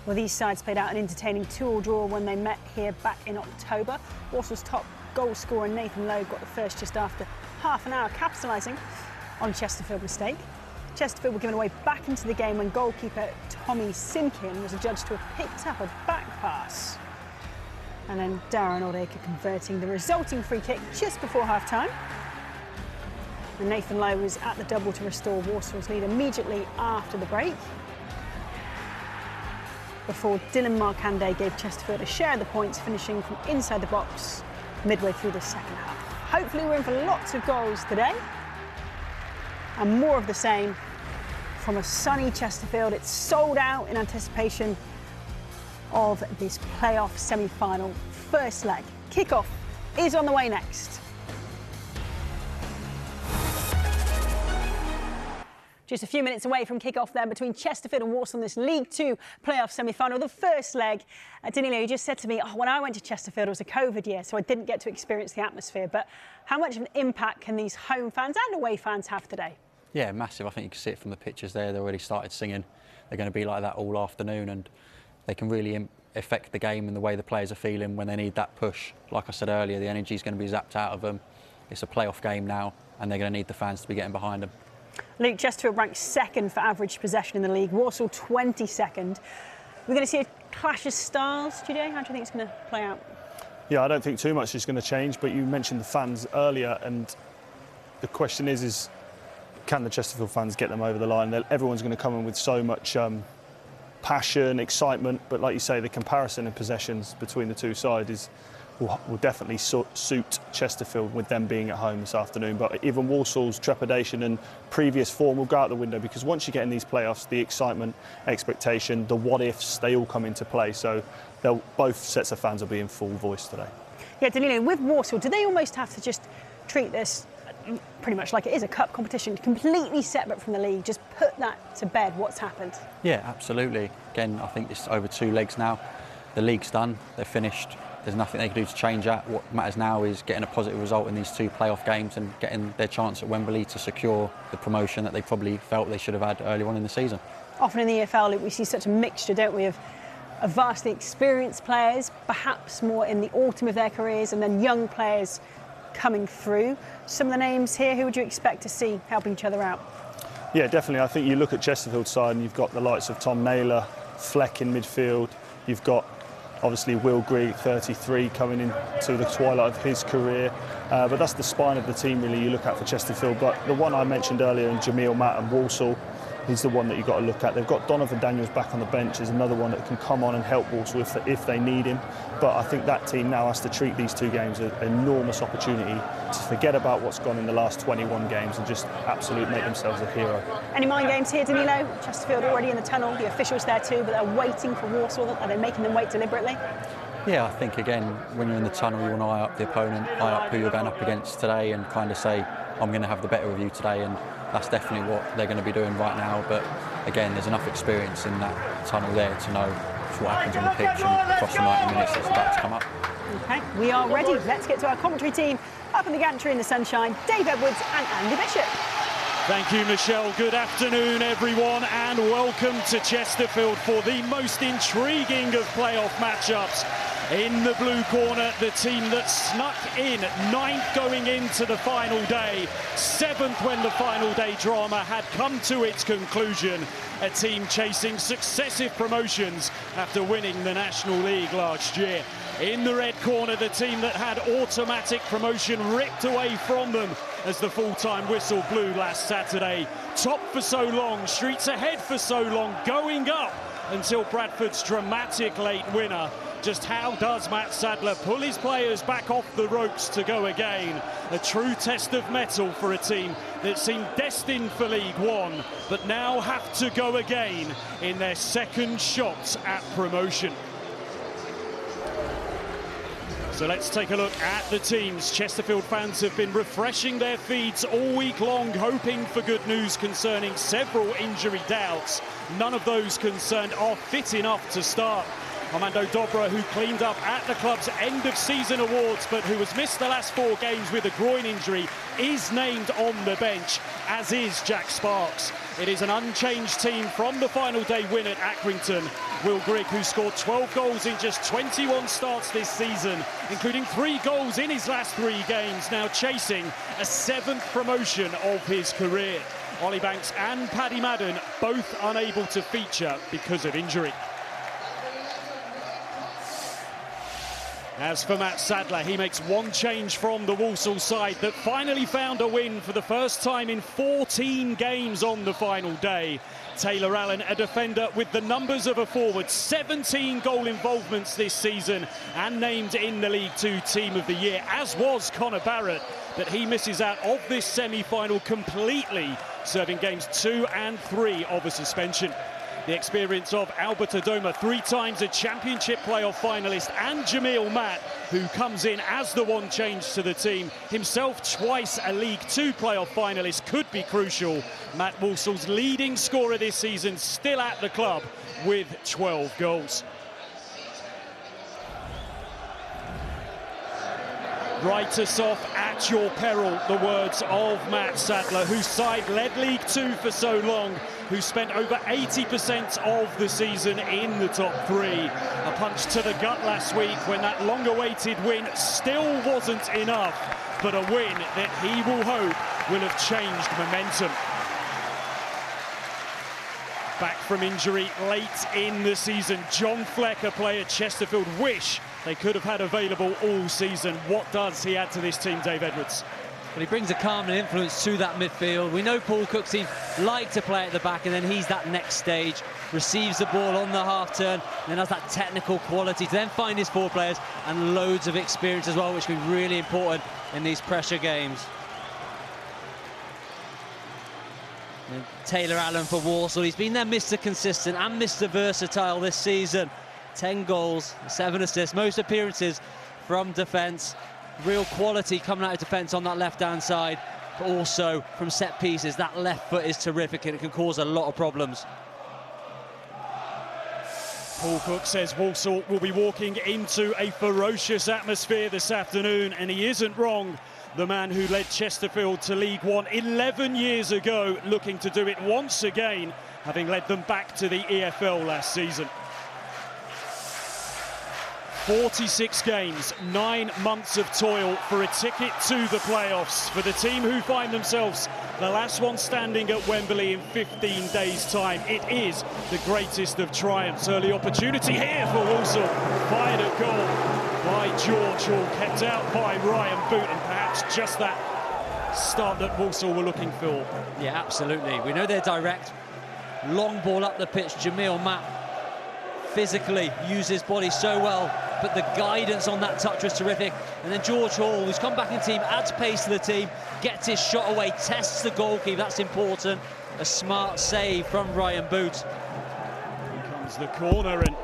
Well, these sides played out an entertaining 2-2 draw when they met here back in October. Walsall's top goal scorer Nathan Lowe got the first just after half an hour, capitalising on a Chesterfield mistake. Chesterfield were given away back into the game when goalkeeper Tommy Simkin was adjudged to have picked up a back pass. And then Darren Oldacre converting the resulting free kick just before half-time. And Nathan Lowe was at the double to restore Walsall's lead immediately after the break, before Dylan Markande gave Chesterfield a share of the points, finishing from inside the box midway through the second half. Hopefully we're in for lots of goals today, and more of the same from a sunny Chesterfield. It's sold out in anticipation of this playoff semi-final first leg. Kickoff is on the way next. Just a few minutes away from kick-off there between Chesterfield and Walsall in this League Two playoff semi-final, the first leg. Danilo, you just said to me, when I went to Chesterfield, it was a COVID year, so I didn't get to experience the atmosphere. But how much of an impact can these home fans and away fans have today? Yeah, massive. I think you can see it from the pictures there. They already started singing. They're going to be like that all afternoon, and they can really affect the game and the way the players are feeling when they need that push. Like I said earlier, the energy is going to be zapped out of them. It's a playoff game now, and they're going to need the fans to be getting behind them. Luke, Chesterfield ranked second for average possession in the league, Walsall 22nd. We're going to see a clash of styles, Jude. How do you think it's going to play out? Yeah, I don't think too much is going to change, but you mentioned the fans earlier, and the question is can the Chesterfield fans get them over the line? Everyone's going to come in with so much passion, excitement, but like you say, the comparison in possessions between the two sides will definitely suit Chesterfield with them being at home this afternoon. But even Walsall's trepidation and previous form will go out the window, because once you get in these playoffs, the excitement, expectation, the what-ifs, they all come into play. So both sets of fans will be in full voice today. Yeah, Danilo, with Walsall, do they almost have to just treat this pretty much like it is a cup competition, completely separate from the league, just put that to bed, what's happened? Yeah, absolutely. Again, I think it's over 2 legs now. The league's done, they're finished. There's nothing they can do to change that. What matters now is getting a positive result in these 2 playoff games and getting their chance at Wembley to secure the promotion that they probably felt they should have had earlier on in the season. Often in the EFL, we see such a mixture, don't we, of vastly experienced players, perhaps more in the autumn of their careers, and then young players coming through. Some of the names here, who would you expect to see helping each other out? Yeah, definitely. I think you look at Chesterfield's side and you've got the likes of Tom Naylor, Fleck in midfield. You've got obviously Will Greig, 33, coming into the twilight of his career. But that's the spine of the team really you look at for Chesterfield. But the one I mentioned earlier, Jamil Matt and Walsall, he's the one that you've got to look at. They've got Donovan Daniels back on the bench is another one that can come on and help Walsall if they need him. But I think that team now has to treat these 2 games as an enormous opportunity to forget about what's gone in the last 21 games and just absolutely make themselves a hero. Any mind games here, Danilo? Chesterfield already in the tunnel, the officials there too, but they're waiting for Walsall. Are they making them wait deliberately? Yeah, I think again, when you're in the tunnel, you want to eye up the opponent, eye up who you're going up against today, and kind of say, I'm going to have the better of you today, and that's definitely what they're going to be doing right now. But again, there's enough experience in that tunnel there to know what happens on the pitch and across the 90 minutes that's about to come up. OK, we are ready. Let's get to our commentary team up in the gantry in the sunshine, Dave Edwards and Andy Bishop. Thank you, Michelle. Good afternoon, everyone, and welcome to Chesterfield for the most intriguing of playoff matchups. In the blue corner, the team that snuck in 9th going into the final day, 7th when the final day drama had come to its conclusion. A team chasing successive promotions after winning the National League last year. In the red corner, the team that had automatic promotion ripped away from them as the full-time whistle blew last Saturday. Top for so long, streets ahead for so long, going up until Bradford's dramatic late winner. Just how does Matt Sadler pull his players back off the ropes to go again? A true test of mettle for a team that seemed destined for League One, but now have to go again in their second shot at promotion. So let's take a look at the teams. Chesterfield fans have been refreshing their feeds all week long, hoping for good news concerning several injury doubts. None of those concerned are fit enough to start. Armando Dobra, who cleaned up at the club's end-of-season awards, but who has missed the last 4 games with a groin injury, is named on the bench, as is Jack Sparks. It is an unchanged team from the final day win at Accrington. Will Grigg, who scored 12 goals in just 21 starts this season, including 3 goals in his last 3 games, now chasing a 7th promotion of his career. Ollie Banks and Paddy Madden both unable to feature because of injury. As for Matt Sadler, he makes 1 change from the Walsall side that finally found a win for the first time in 14 games on the final day. Taylor Allen, a defender with the numbers of a forward, 17 goal involvements this season and named in the League Two Team of the Year, as was Connor Barrett, but he misses out of this semi-final completely, serving games 2 and 3 of a suspension. The experience of Albert Adoma, 3 times a championship playoff finalist, and Jamil Matt, who comes in as the 1 change to the team, himself twice a League Two playoff finalist, could be crucial. Matt Walsall's leading scorer this season, still at the club with 12 goals. Write us off at your peril, the words of Matt Sadler, whose side led League Two for so long, who spent over 80% of the season in the top 3. A punch to the gut last week when that long-awaited win still wasn't enough, but a win that he will hope will have changed momentum. Back from injury late in the season, John Fleck, a player Chesterfield wish they could have had available all season. What does he add to this team, Dave Edwards? Well, he brings a calm and influence to that midfield. We know Paul Cook's team like to play at the back, and then he's that next stage, receives the ball on the half turn, and then has that technical quality to then find his 4 players, and loads of experience as well, which can be really important in these pressure games. And Taylor Allen for Walsall, he's been their Mr. Consistent and Mr. Versatile this season. 10 goals, 7 assists, most appearances from defence. Real quality coming out of defence on that left-hand side, but also from set pieces. That left foot is terrific and it can cause a lot of problems. Paul Cook says Walsall will be walking into a ferocious atmosphere this afternoon, and he isn't wrong. The man who led Chesterfield to League One 11 years ago, looking to do it once again, having led them back to the EFL last season. 46 games, 9 months of toil for a ticket to the playoffs for the team who find themselves the last one standing at Wembley in 15 days' time. It is the greatest of triumphs. Early opportunity here for Walsall. Fired at goal by George Hall, kept out by Ryan Boot, and perhaps just that start that Walsall were looking for. Yeah, absolutely. We know they're direct. Long ball up the pitch. Jamil Matt physically uses his body so well, but the guidance on that touch was terrific. And then George Hall, who's come back in the team, adds pace to the team, gets his shot away, tests the goalkeeper. That's important. A smart save from Ryan Boot. Here comes the corner, and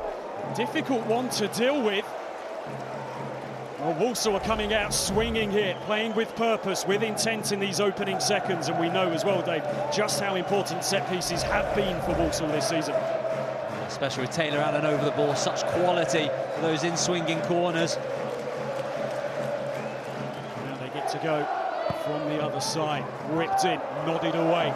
difficult one to deal with. Well, Walsall are coming out swinging here, playing with purpose, with intent in these opening seconds, and we know as well, Dave, just how important set pieces have been for Walsall this season. Especially with Taylor Allen over the ball, such quality for those in-swinging corners. Now they get to go from the other side, whipped in, nodded away.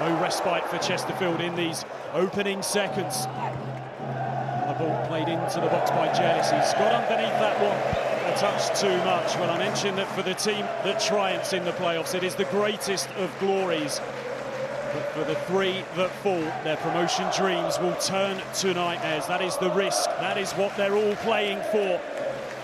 No respite for Chesterfield in these opening seconds. The ball played into the box by Jess. He's got underneath that one a touch too much. Well, I mentioned that for the team that triumphs in the playoffs, it is the greatest of glories. But for the 3 that fall, their promotion dreams will turn to nightmares. That is the risk. That is what they're all playing for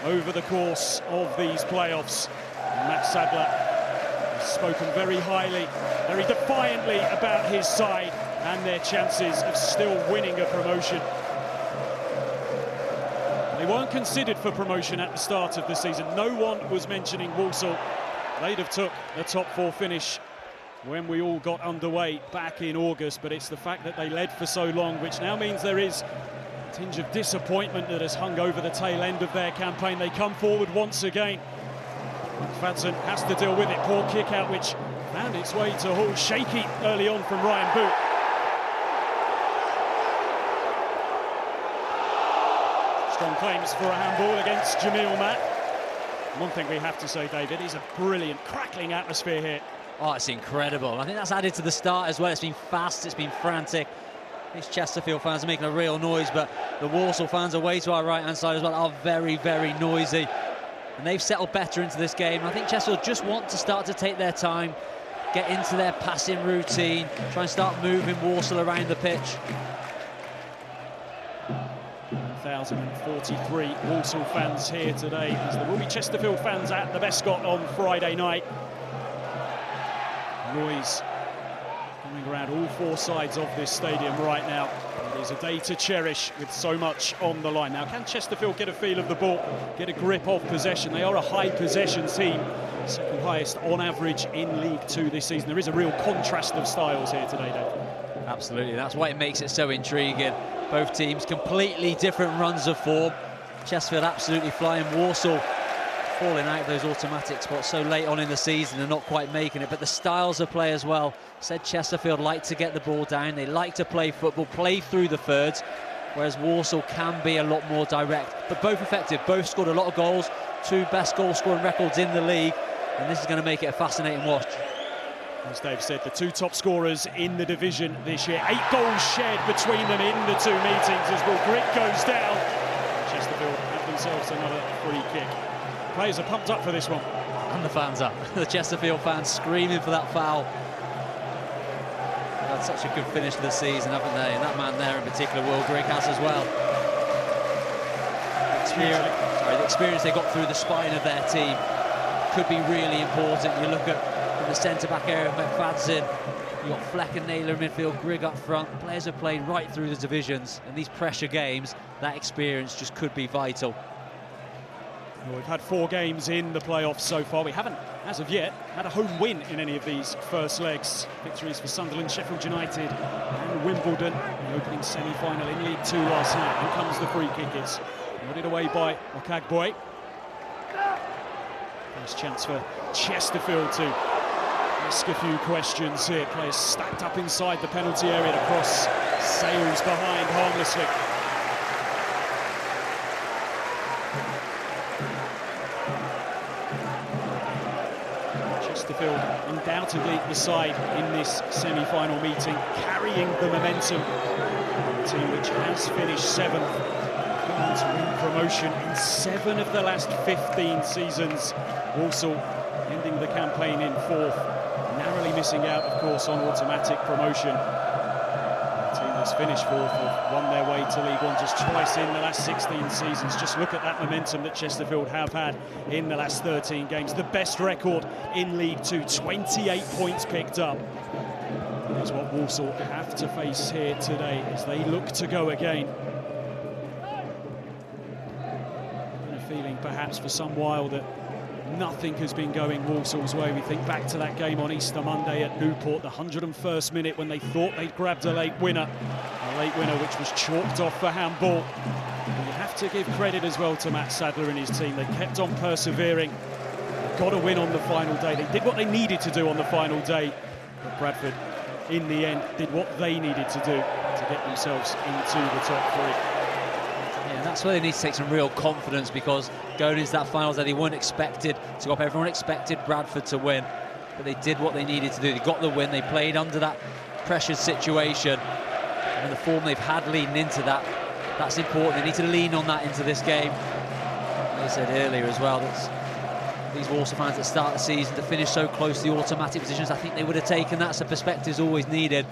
over the course of these playoffs. And Matt Sadler has spoken very highly, very defiantly about his side and their chances of still winning a promotion. They weren't considered for promotion at the start of the season. No one was mentioning Walsall. They'd have took a top 4 finish when we all got underway back in August, but it's the fact that they led for so long, which now means there is a tinge of disappointment that has hung over the tail end of their campaign. They come forward once again. Fadson has to deal with it. Poor kick out, which found its way to Hall. Shaky early on from Ryan Boot. Strong claims for a handball against Jamil Matt. One thing we have to say, David, is a brilliant, crackling atmosphere here. Oh, it's incredible. I think that's added to the start as well. It's been fast, it's been frantic. These Chesterfield fans are making a real noise, but the Walsall fans away to our right-hand side as well are very, very noisy. And they've settled better into this game. I think Chesterfield just want to start to take their time, get into their passing routine, try and start moving Walsall around the pitch. 1,043 Walsall fans here today, as there will be Chesterfield fans at the Bescot on Friday night. Noise coming around all four sides of this stadium right now. It is a day to cherish with so much on the line. Now, can Chesterfield get a feel of the ball, get a grip of possession? They are a high possession team, second highest on average in League Two this season. There is a real contrast of styles here today, Dave. Absolutely, that's why it makes it so intriguing. Both teams completely different runs of form. Chesterfield absolutely flying. Walsall falling out of those automatic spots so late on in the season and not quite making it. But the styles of play as well. Said Chesterfield like to get the ball down. They like to play football, play through the thirds, whereas Walsall can be a lot more direct. But both effective, both scored a lot of goals. Two best goal scoring records in the league. And this is going to make it a fascinating watch. As Dave said, the two top scorers in the division this year. 8 goals shared between them in the two meetings as Will Grigg goes down. Chesterfield have themselves another free kick. Players are pumped up for this one. And the fans are. The Chesterfield fans screaming for that foul. They've had such a good finish to the season, haven't they? And that man there in particular, Will Grigg, has as well. The experience they got through the spine of their team could be really important. You look at in the centre-back area, McFadzean, you've got Fleck and Naylor in midfield, Grigg up front. Players have played right through the divisions, and these pressure games, that experience just could be vital. Well, we've had 4 games in the playoffs so far. We haven't, as of yet, had a home win in any of these first legs. Victories for Sunderland, Sheffield United and Wimbledon. The opening semi-final in League Two last night. Here comes the free kick. It's nodded away by Okagboy. First chance for Chesterfield to ask a few questions here. Players stacked up inside the penalty area. The cross sails behind harmlessly. Chesterfield undoubtedly the side in this semi-final meeting, carrying the momentum. A team which has finished 7th. To win promotion in 7 of the last 15 seasons. Walsall ending the campaign in 4th, narrowly missing out, of course, on automatic promotion. The team that's finished 4th have won their way to League One just twice in the last 16 seasons. Just look at that momentum that Chesterfield have had in the last 13 games. The best record in League Two, 28 points picked up. That's what Walsall have to face here today as they look to go again. Feeling perhaps for some while that nothing has been going Walsall's way. We think back to that game on Easter Monday at Newport, the 101st minute when they thought they'd grabbed a late winner which was chalked off for handball. And you have to give credit as well to Matt Sadler and his team. They kept on persevering, got a win on the final day. They did what they needed to do on the final day, but Bradford in the end did what they needed to do to get themselves into the top 3. Yeah, that's where they need to take some real confidence, because going into that final day, they weren't expected to go up. Everyone expected Bradford to win, but they did what they needed to do. They got the win. They played under that pressured situation, and the form they've had leading into that, that's important. They need to lean on that into this game. As I said earlier as well, that's these Walsall fans that start the season to finish so close to the automatic positions. I think they would have taken that, so perspective's always needed.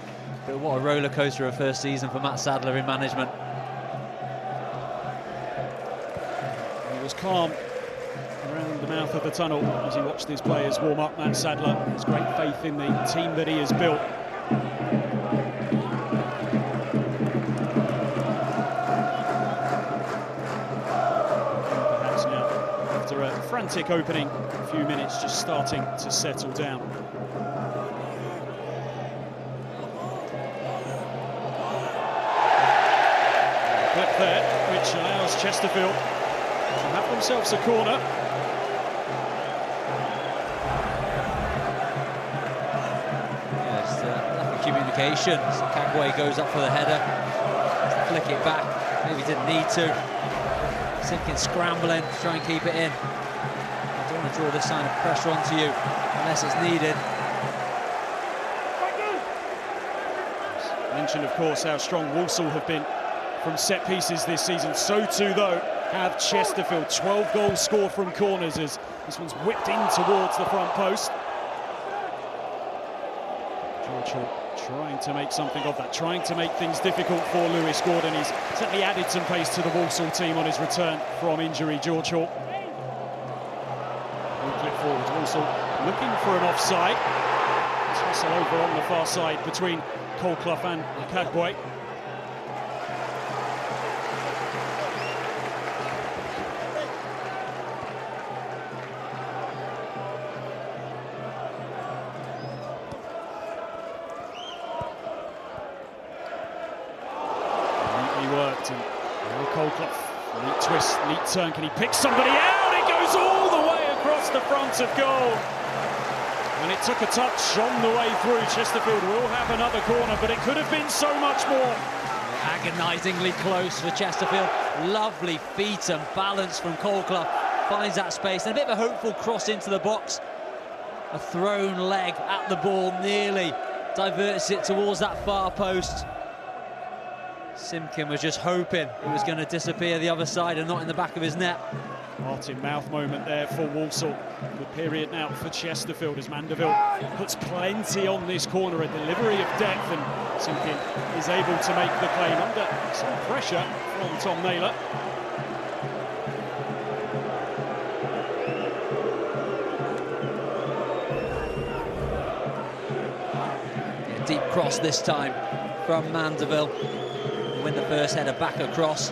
But what a roller coaster of first season for Matt Sadler in management. Was calm around the mouth of the tunnel as he watched his players warm up. Matt Sadler has great faith in the team that he has built. Perhaps now, after a frantic opening, a few minutes just starting to settle down. Clip there, which allows Chesterfield have themselves a corner. Yeah, just lack of communication. So Kagwe goes up for the header, flick it back. Maybe didn't need to. Simpkin scrambling to try and keep it in. I don't want to draw this sign of pressure onto you unless it's needed. Mentioned, of course, how strong Walsall have been from set pieces this season. So too, though, have Chesterfield. 12 goals scored from corners as this one's whipped in towards the front post. George Hall trying to make something of that, trying to make things difficult for Lewis Gordon. He's certainly added some pace to the Walsall team on his return from injury, George Hall. One clip forward, Walsall looking for an offside. Tussle over on the far side between Colclough and Kagboy. Neatly worked, and Colclough, neat twist, neat turn. Can he pick somebody out? It goes all the way across the front of goal. And it took a touch on the way through. Chesterfield will have another corner, but it could have been so much more. Agonisingly close for Chesterfield. Lovely feet and balance from Colclough. Finds that space, and a bit of a hopeful cross into the box. A thrown leg at the ball, nearly diverts it towards that far post. Simpkin was just hoping it was going to disappear the other side and not in the back of his net. Heart-in-mouth moment there for Walsall. Good period now for Chesterfield as Mandeville puts plenty on this corner, a delivery of depth, and Simpkin is able to make the claim under some pressure from Tom Naylor. Yeah, deep cross this time from Mandeville. Win the first header back across.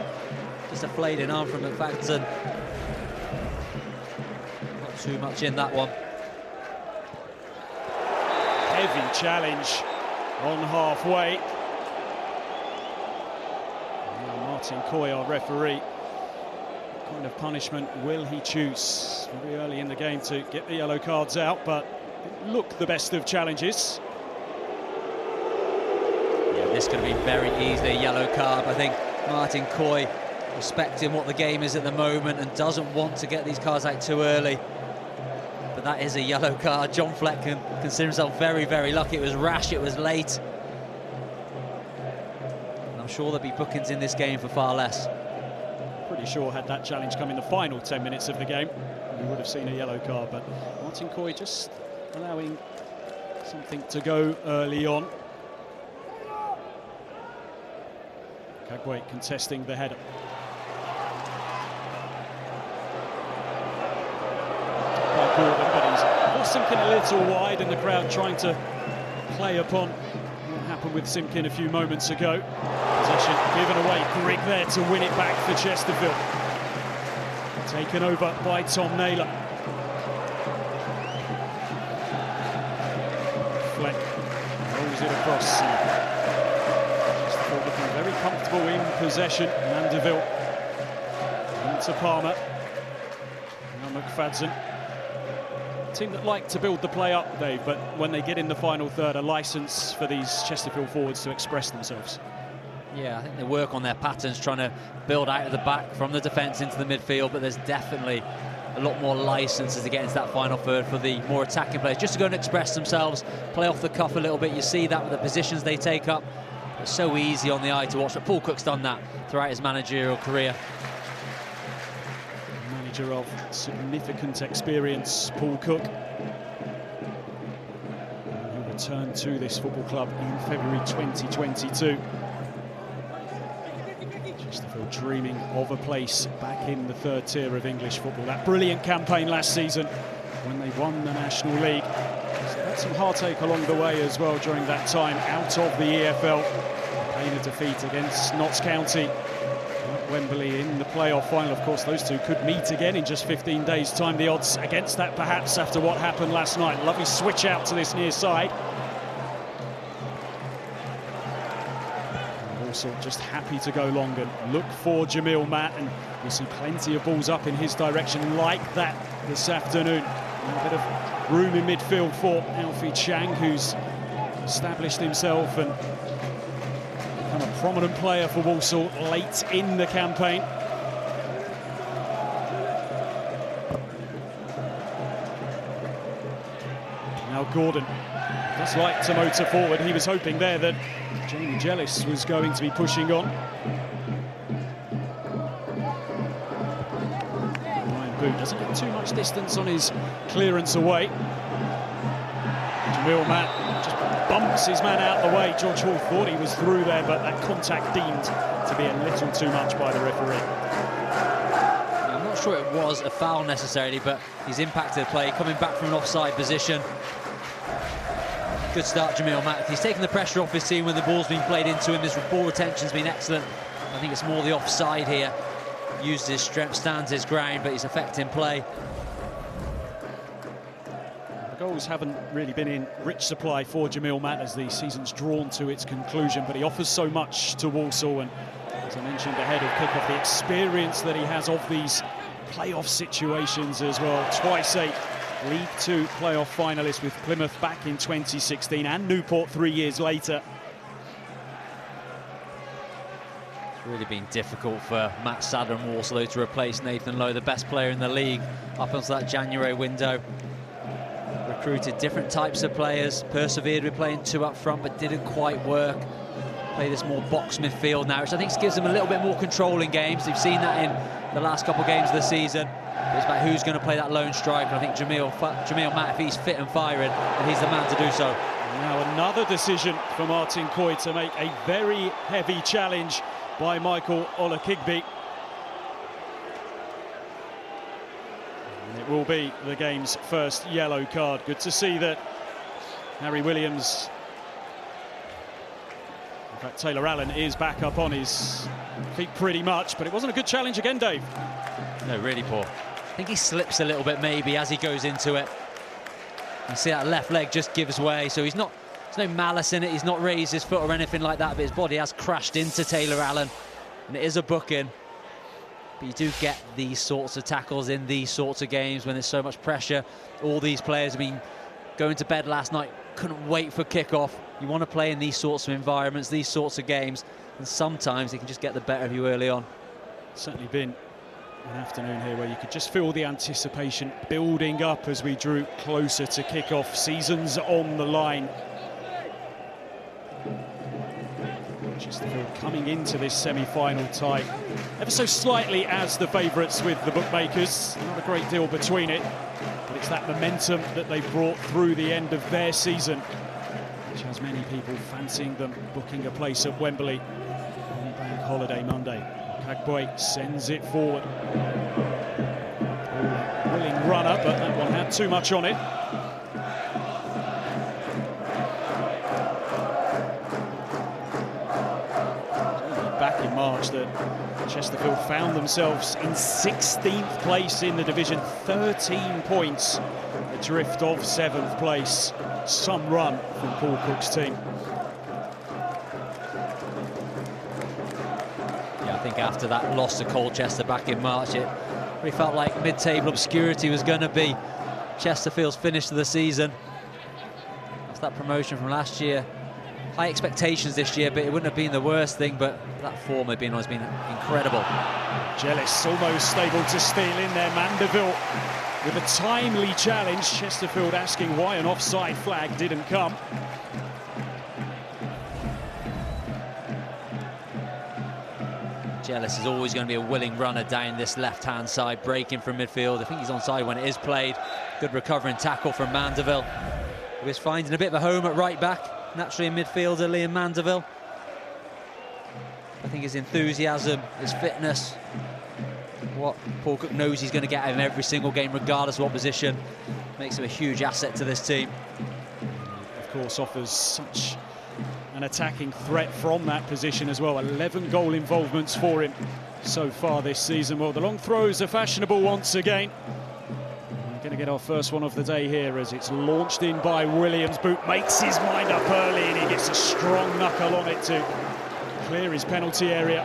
Just a flayed-in arm from McFadden. Too much in that one. Heavy challenge on halfway. Now Martin Coy, our referee. What kind of punishment will he choose? Very early in the game to get the yellow cards out, but look the best of challenges. Yeah, this could have been very easily a yellow card. I think Martin Coy, respecting what the game is at the moment and doesn't want to get these cards out too early. But that is a yellow card. John Fleck can consider himself very, very lucky. It was rash, it was late. And I'm sure there'll be bookings in this game for far less. Pretty sure had that challenge come in the final 10 minutes of the game, we would have seen a yellow card, but Martin Coy just allowing something to go early on. Kagboy contesting the header. Gordon, but he's forced Simpkin a little wide, and the crowd trying to play upon what happened with Simpkin a few moments ago. Possession given away, Grigg there to win it back for Chesterfield. Taken over by Tom Naylor. Fleck rolls it across. Chesterfield looking very comfortable in possession. Mandeville into Palmer. Now McFadden. Team that like to build the play up, Dave, but when they get in the final third, a licence for these Chesterfield forwards to express themselves. Yeah, I think they work on their patterns, trying to build out of the back from the defence into the midfield, but there's definitely a lot more licence as they get into that final third for the more attacking players, just to go and express themselves, play off the cuff a little bit. You see that with the positions they take up. It's so easy on the eye to watch, but Paul Cook's done that throughout his managerial career. Manager of significant experience, Paul Cook, who returned to this football club in February 2022. Chesterfield dreaming of a place back in the third tier of English football. That brilliant campaign last season when they won the National League. So had some heartache along the way as well during that time out of the EFL. Pain of defeat against Notts County at Wembley in the playoff final. Of course, those two could meet again in just 15 days' time. The odds against that, perhaps, after what happened last night. Lovely switch out to this near side. Also just happy to go long and look for Jamil Matt, and we'll see plenty of balls up in his direction like that this afternoon. And a bit of room in midfield for Alfie Chang, who's established himself and become a prominent player for Walsall late in the campaign. Gordon does like to motor forward. He was hoping there that Jamie Jellis was going to be pushing on. Ryan Boot doesn't get too much distance on his clearance away. Jamil Matt just bumps his man out the way. George Hall thought he was through there, but that contact deemed to be a little too much by the referee. I'm not sure it was a foul necessarily, but he's impacted the play, coming back from an offside position. Good start, Jamil Matt. He's taken the pressure off his team when the ball's been played into him. His ball retention's been excellent. I think it's more the offside here. Uses his strength, stands his ground, but he's affecting play. The goals haven't really been in rich supply for Jamil Matt as the season's drawn to its conclusion, but he offers so much to Walsall, and as I mentioned ahead of kick-off, the experience that he has of these playoff situations as well. Twice a League Two playoff finalist with Plymouth back in 2016 and Newport 3 years later. It's really been difficult for Matt Sadler and Walsall to replace Nathan Lowe, the best player in the league up until that January window. Recruited different types of players, persevered with playing two up front but didn't quite work. Play this more box midfield now, which I think gives them a little bit more control in games. They've seen that in the last couple of games of the season. It's about who's going to play that lone striker. I think Jamil Matt, if he's fit and firing, then he's the man to do so. Now another decision for Martin Coy to make a very heavy challenge by Michael Olakigbe. And it will be the game's first yellow card. Good to see that Harry Williams, in fact Taylor Allen, is back up on his feet pretty much, but it wasn't a good challenge again, Dave. No, really poor. I think he slips a little bit maybe as he goes into it. You see that left leg just gives way, so there's no malice in it. He's not raised his foot or anything like that, but his body has crashed into Taylor Allen, and it is a booking. But you do get these sorts of tackles in these sorts of games when there's so much pressure. All these players have been going to bed last night, couldn't wait for kick-off. You want to play in these sorts of environments, these sorts of games, and sometimes they can just get the better of you early on. Certainly been an afternoon here where you could just feel the anticipation building up as we drew closer to kick-off. Seasons on the line. Chesterfield coming into this semi-final tie ever so slightly as the favourites with the bookmakers. Not a great deal between it, but it's that momentum that they've brought through the end of their season, which has many people fancying them booking a place at Wembley on Bank Holiday Monday. Kagboy sends it forward. Willing runner, but that one had too much on it. Back in March that Chesterfield found themselves in 16th place in the division, 13 points adrift of 7th place. Some run from Paul Cook's team. I think after that loss to Colchester back in March, it really felt like mid-table obscurity was going to be Chesterfield's finish to the season. That's that promotion from last year. High expectations this year, but it wouldn't have been the worst thing, but that form has been incredible. Jellis almost able to steal in there. Mandeville with a timely challenge. Chesterfield asking why an offside flag didn't come. Jellis is always going to be a willing runner down this left-hand side, breaking from midfield. I think he's onside when it is played. Good recovering tackle from Mandeville, who is finding a bit of a home at right back. Naturally a midfielder, Liam Mandeville. I think his enthusiasm, his fitness, what Paul Cook knows he's going to get out of him every single game, regardless of what position, makes him a huge asset to this team. Of course, offers such an attacking threat from that position as well. 11 goal involvements for him so far this season. Well, the long throws are fashionable once again. We're going to get our first one of the day here as it's launched in by Williams. Boot makes his mind up early and he gets a strong knuckle on it to clear his penalty area.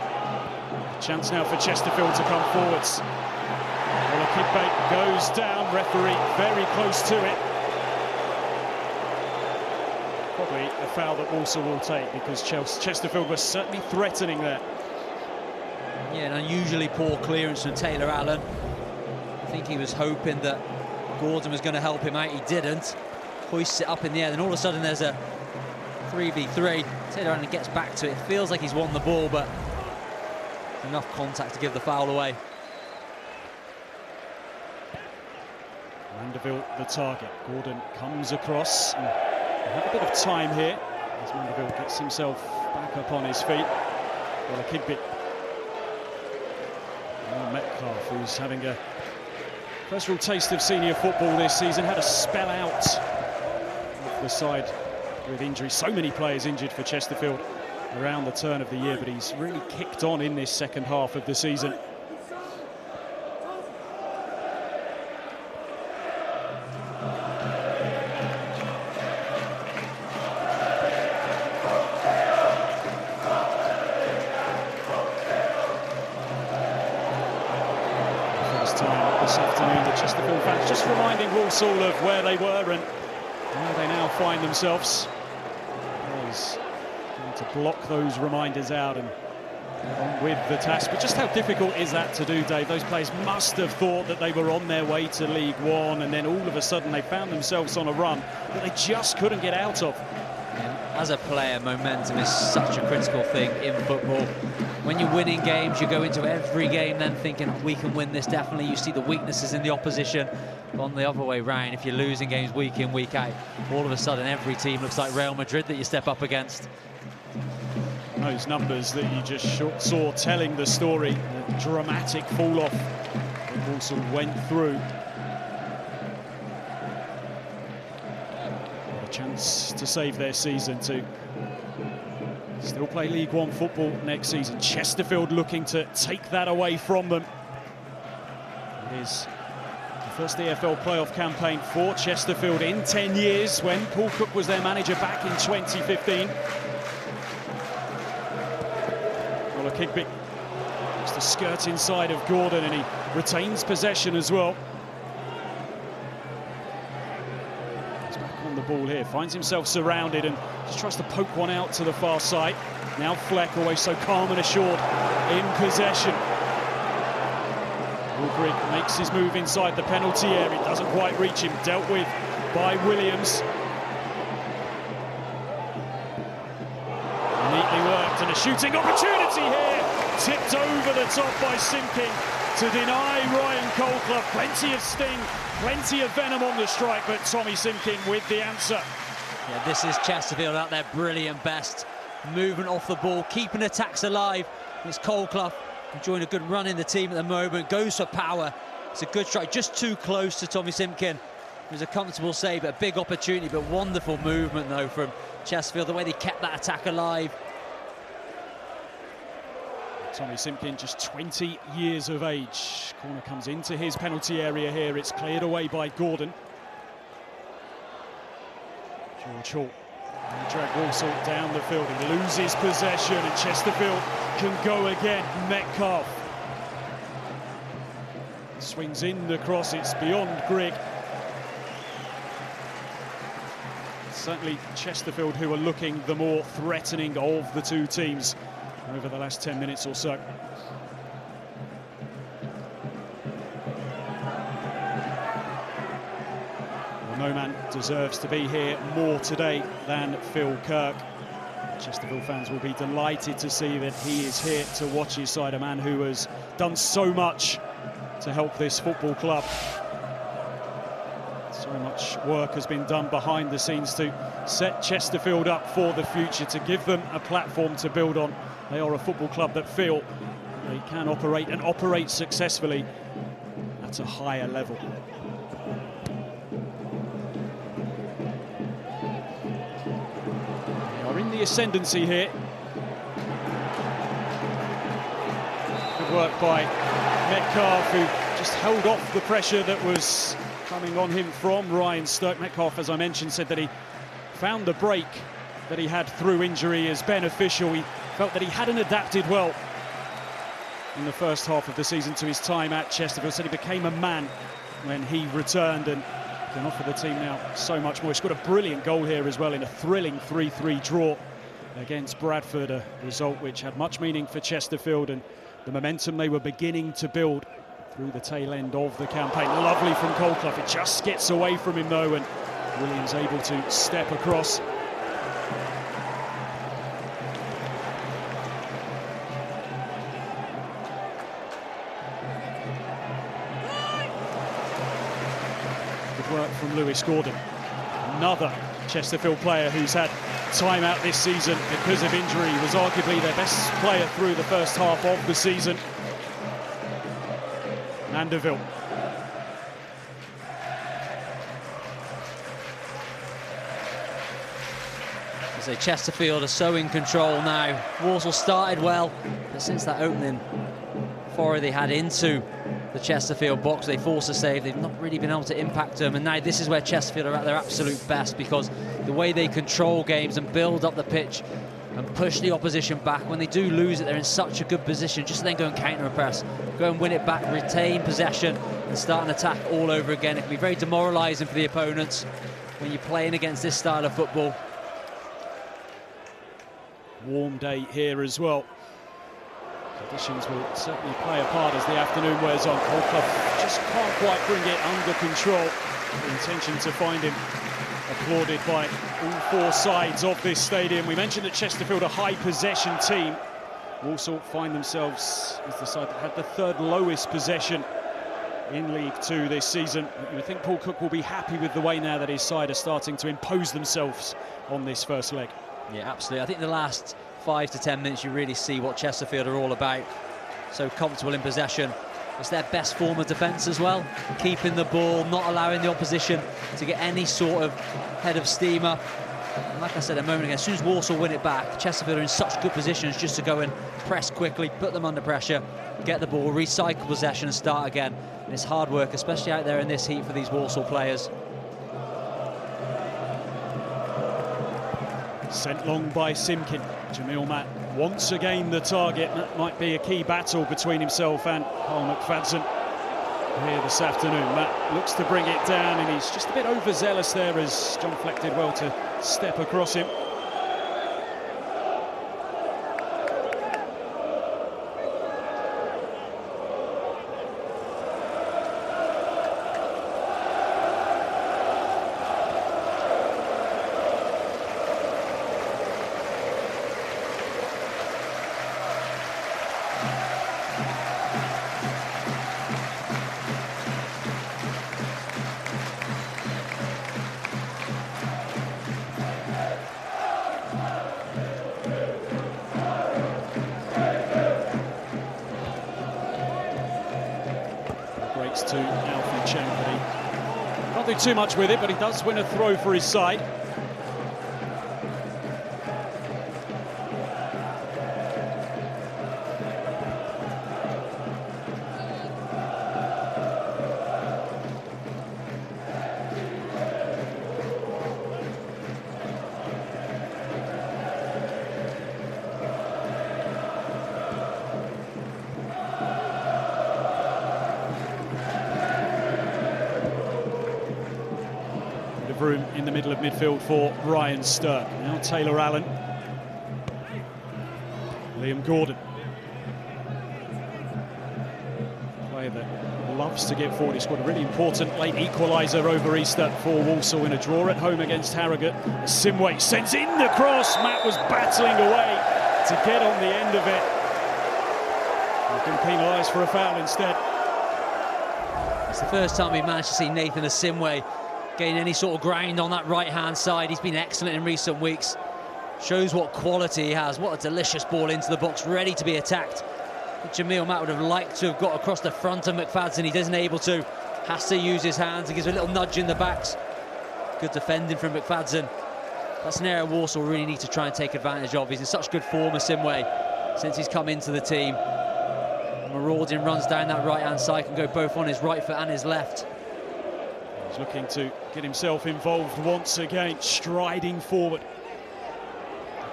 Chance now for Chesterfield to come forwards. Olakigbe goes down, referee very close to it. Probably a foul that Walsall will take because Chesterfield was certainly threatening there. Yeah, an unusually poor clearance from Taylor Allen. I think he was hoping that Gordon was going to help him out. He didn't. hoists it up in the air, then all of a sudden there's a 3v3. Taylor Allen gets back to it. Feels like he's won the ball, but enough contact to give the foul away. Mandeville the target. Gordon comes across. And they have a bit of time here as Mandeville gets himself back up on his feet. Well, a kick bit. Metcalf, who's having a first real taste of senior football this season, had a spell out off the side with injury. So many players injured for Chesterfield around the turn of the year, but he's really kicked on in this second half of the season. This afternoon, the Chesterfield fans just reminding Walsall of where they were and where they now find themselves. He's going to block those reminders out and get on with the task. But just how difficult is that to do, Dave? Those players must have thought that they were on their way to League One, and then all of a sudden they found themselves on a run that they just couldn't get out of. As a player, momentum is such a critical thing in football. When you're winning games, you go into every game then thinking, we can win this definitely. You see the weaknesses in the opposition. On the other way round, if you're losing games week in, week out, all of a sudden every team looks like Real Madrid that you step up against. Those numbers that you just saw telling the story, the dramatic fall-off that Walsall went through. Chance to save their season, to still play League One football next season. Chesterfield looking to take that away from them. It is the first EFL playoff campaign for Chesterfield in 10 years, when Paul Cook was their manager back in 2015. Well, a kick bit, just a skirt inside of Gordon, and he retains possession as well. The ball here, finds himself surrounded and just tries to poke one out to the far side. Now Fleck, always so calm and assured in possession. Ulbrich makes his move inside the penalty area, doesn't quite reach him, dealt with by Williams. Neatly worked, and a shooting opportunity here, tipped over the top by Simkin to deny Ryan Colclough. Plenty of sting, plenty of venom on the strike, but Tommy Simkin with the answer. Yeah, this is Chesterfield at their brilliant best. Movement off the ball, keeping attacks alive. It's Colclough enjoying a good run in the team at the moment, goes for power. It's a good strike, just too close to Tommy Simkin. It was a comfortable save, but a big opportunity, but wonderful movement though from Chesterfield, the way they kept that attack alive. Tommy Simkin, just 20 years of age. Corner comes into his penalty area here. It's cleared away by Gordon. George Hall drag Walsall down the field. He loses possession, and Chesterfield can go again. Metcalf swings in the cross. It's beyond Grigg. Certainly Chesterfield who are looking the more threatening of the two teams over the last 10 minutes or so. Well, no man deserves to be here more today than Phil Kirk. Chesterfield fans will be delighted to see that he is here to watch his side, a man who has done so much to help this football club. So much work has been done behind the scenes to set Chesterfield up for the future, to give them a platform to build on. They are a football club that feel they can operate and operate successfully at a higher level. They are in the ascendancy here. Good work by Metcalf, who just held off the pressure that was coming on him from Ryan Stoke. Metcalf, as I mentioned, said that he found the break that he had through injury as beneficial. He felt that he hadn't adapted well in the first half of the season to his time at Chesterfield. Said he became a man when he returned and can offer the team now so much more. He scored a brilliant goal here as well in a thrilling 3-3 draw against Bradford, a result which had much meaning for Chesterfield and the momentum they were beginning to build through the tail end of the campaign. Lovely from Colclough. It just gets away from him though, and Williams able to step across. Good work from Lewis Gordon. Another Chesterfield player who's had time out this season because of injury. He was arguably their best player through the first half of the season. Mandeville. I say Chesterfield are so in control now. Walsall started well, but since that opening foray they had into the Chesterfield box, they forced a save. They've not really been able to impact them, and now this is where Chesterfield are at their absolute best, because the way they control games and build up the pitch and push the opposition back, when they do lose it, they're in such a good position just to then go and counter-press, go and win it back, retain possession and start an attack all over again. It can be very demoralising for the opponents when you're playing against this style of football. Warm day here as well. Conditions will certainly play a part as the afternoon wears on. Holcroft just can't quite bring it under control. The intention to find him applauded by all four sides of this stadium. We mentioned that Chesterfield are a high possession team. Walsall find themselves as the side that had the third lowest possession in League Two this season. You would think Paul Cook will be happy with the way now that his side are starting to impose themselves on this first leg. Yeah, absolutely. I think the last 5 to 10 minutes you really see what Chesterfield are all about. So comfortable in possession. It's their best form of defence as well. Keeping the ball, not allowing the opposition to get any sort of head of steam up. And like I said a moment ago, as soon as Walsall win it back, Chesterfield are in such good positions just to go and press quickly, put them under pressure, get the ball, recycle possession and start again. And it's hard work, especially out there in this heat for these Walsall players. Sent long by Simkin. Jamil Matt once again the target. That might be a key battle between himself and Carl McFadden here this afternoon. Matt looks to bring it down, and he's just a bit overzealous there as John Fleck did well to step across him. To Alfie Chang, but he can't do too much with it, but he does win a throw for his side. Room in the middle of midfield for Ryan Stirk. Now Taylor Allen. Liam Gordon. Player that loves to get forward. He scored a really important late equaliser over Easter for Walsall in a draw at home against Harrogate. Simway sends in the cross. Matt was battling away to get on the end of it. He's been penalised for a foul instead. It's the first time we've managed to see Nathan Simway gain any sort of ground on that right-hand side. He's been excellent in recent weeks. Shows what quality he has. What a delicious ball into the box, ready to be attacked. Jamil Matt would have liked to have got across the front of McFadden. He isn't able to. Has to use his hands. He gives a little nudge in the backs. Good defending from McFadden. That's an area Walsall really need to try and take advantage of. He's in such good form as Simway since he's come into the team. Marauding runs down that right-hand side, can go both on his right foot and his left. He's looking to get himself involved once again, striding forward.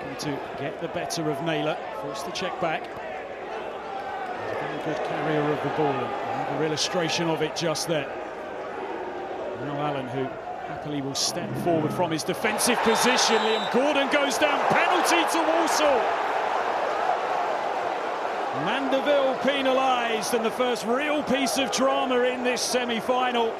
Looking to get the better of Naylor, forced to check back. He's a very good carrier of the ball, and another illustration of it just there. Now Allen, who happily will step forward from his defensive position. Liam Gordon goes down, penalty to Walsall. Mandeville penalised, and the first real piece of drama in this semi-final.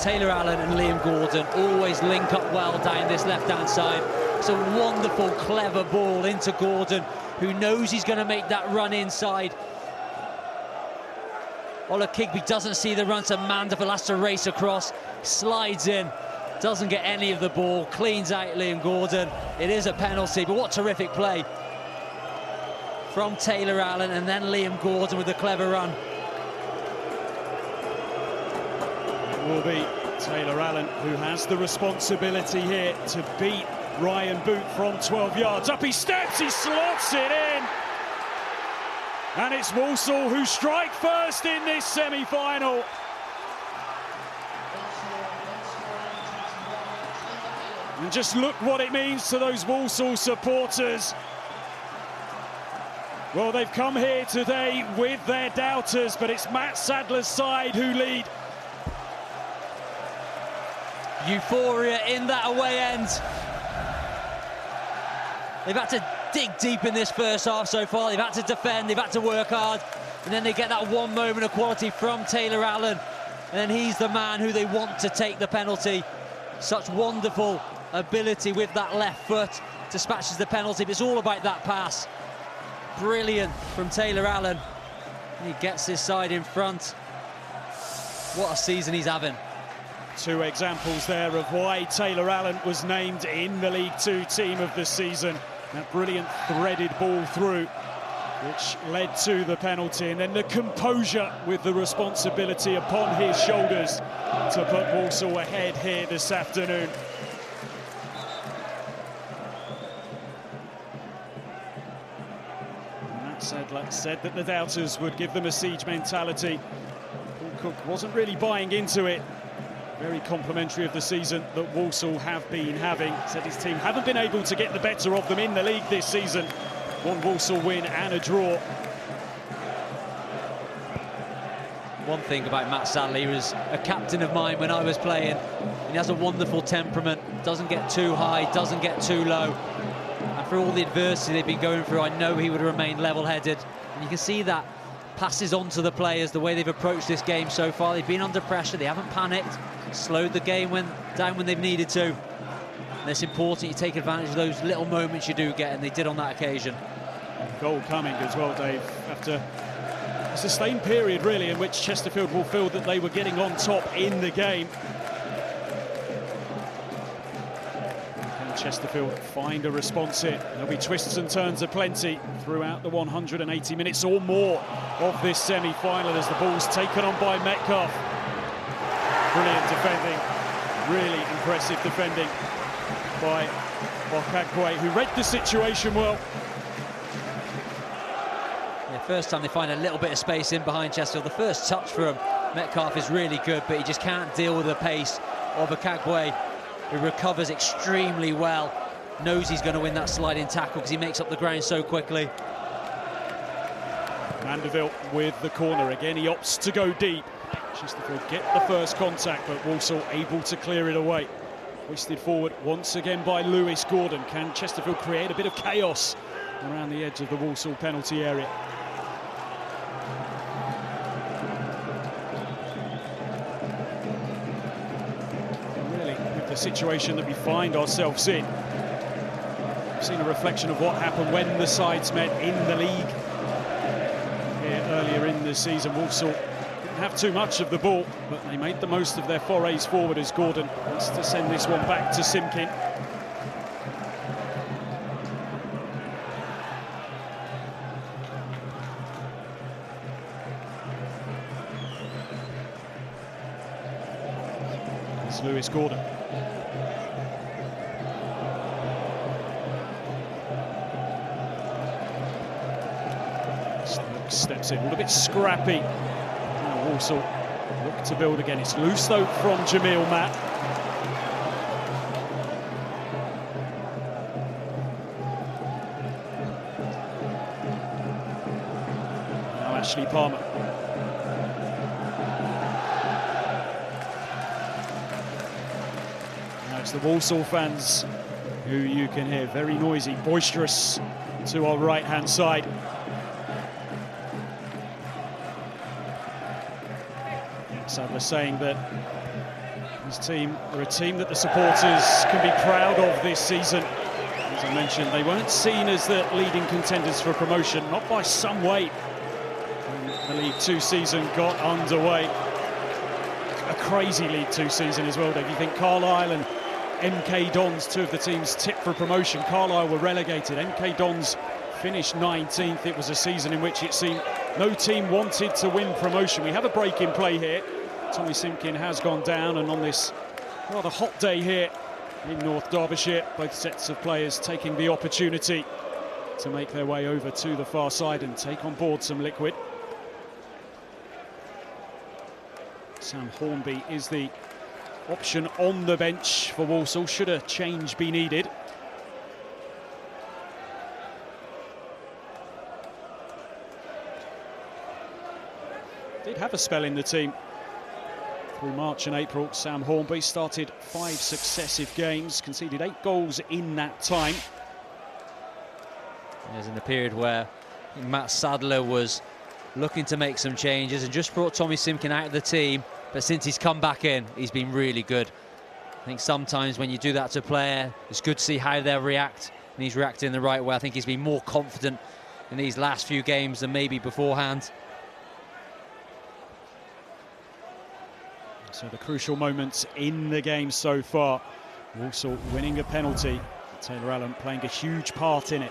Taylor Allen and Liam Gordon always link up well down this left-hand side. It's a wonderful, clever ball into Gordon, who knows he's going to make that run inside. Ola Kigby doesn't see the run, so Mandeville has to race across, slides in, doesn't get any of the ball, cleans out Liam Gordon. It is a penalty, but what terrific play from Taylor Allen, and then Liam Gordon with a clever run. It will be Taylor Allen who has the responsibility here to beat Ryan Boot from 12 yards. Up he steps, he slots it in. And it's Walsall who strike first in this semi-final. And just look what it means to those Walsall supporters. Well, they've come here today with their doubters, but it's Matt Sadler's side who lead. Euphoria in that away end. They've had to dig deep in this first half so far. They've had to defend, they've had to work hard, and then they get that one moment of quality from Taylor Allen, and then he's the man who they want to take the penalty. Such wonderful ability with that left foot, dispatches the penalty, but it's all about that pass. Brilliant from Taylor Allen. He gets his side in front. What a season he's having. Two examples there of why Taylor Allen was named in the League Two team of the season. That brilliant threaded ball through, which led to the penalty, and then the composure with the responsibility upon his shoulders to put Walsall ahead here this afternoon. Matt Sadler said that the doubters would give them a siege mentality. Paul Cook wasn't really buying into it. Very complimentary of the season that Walsall have been having. Said his team haven't been able to get the better of them in the league this season. One Walsall win and a draw. One thing about Matt Sadler, he was a captain of mine when I was playing. He has a wonderful temperament, doesn't get too high, doesn't get too low. And for all the adversity they've been going through, I know he would remain level-headed. And you can see that passes on to the players, the way they've approached this game so far. They've been under pressure, they haven't panicked, slowed the game down when they've needed to. And it's important you take advantage of those little moments you do get, and they did on that occasion. Goal coming as well, Dave, after a sustained period, really, in which Chesterfield will feel that they were getting on top in the game. Can Chesterfield find a response here? There'll be twists and turns aplenty throughout the 180 minutes or more of this semi-final as the ball's taken on by Metcalfe. Brilliant defending, really impressive defending by Okagwe, who read the situation well. Yeah, first time they find a little bit of space in behind Chesterfield. The first touch from Metcalfe is really good, but he just can't deal with the pace of Okagwe, who recovers extremely well. Knows he's going to win that sliding tackle because he makes up the ground so quickly. Mandeville with the corner. Again, he opts to go deep. Chesterfield get the first contact, but Walsall able to clear it away. Hoisted forward once again by Lewis Gordon. Can Chesterfield create a bit of chaos around the edge of the Walsall penalty area? And really, with the situation that we find ourselves in, we've seen a reflection of what happened when the sides met in the league here earlier in the season. Walsall didn't have too much of the ball, but they made the most of their forays forward as Gordon wants to send this one back to Simkin. It's Lewis Gordon. Steps in, a little bit scrappy. Now Walsall look to build again. It's loose though from Jamil Matt. Now Ashley Palmer. Now it's the Walsall fans who you can hear very noisy, boisterous to our right-hand side. Sadler saying that His team, they're a team that the supporters can be proud of this season. As I mentioned, they weren't seen as the leading contenders for promotion, not by some way. When the League Two season got underway. A crazy League Two season as well, Dave. You think Carlisle and MK Dons, two of the teams tipped for promotion. Carlisle were relegated. MK Dons finished 19th. It was a season in which it seemed no team wanted to win promotion. We have a break in play here. Tommy Simkin has gone down, and on this rather hot day here in North Derbyshire, both sets of players taking the opportunity to make their way over to the far side and take on board some liquid. Sam Hornby is the option on the bench for Walsall, should a change be needed. Did have a spell in the team through March and April. Sam Hornby started 5 successive games, conceded 8 goals in that time. It was in the period where Matt Sadler was looking to make some changes and just brought Tommy Simkin out of the team, but since he's come back in, he's been really good. I think sometimes when you do that to a player, it's good to see how they'll react, and he's reacting the right way. I think he's been more confident in these last few games than maybe beforehand. So the crucial moments in the game so far. Walsall winning a penalty. Taylor Allen playing a huge part in it.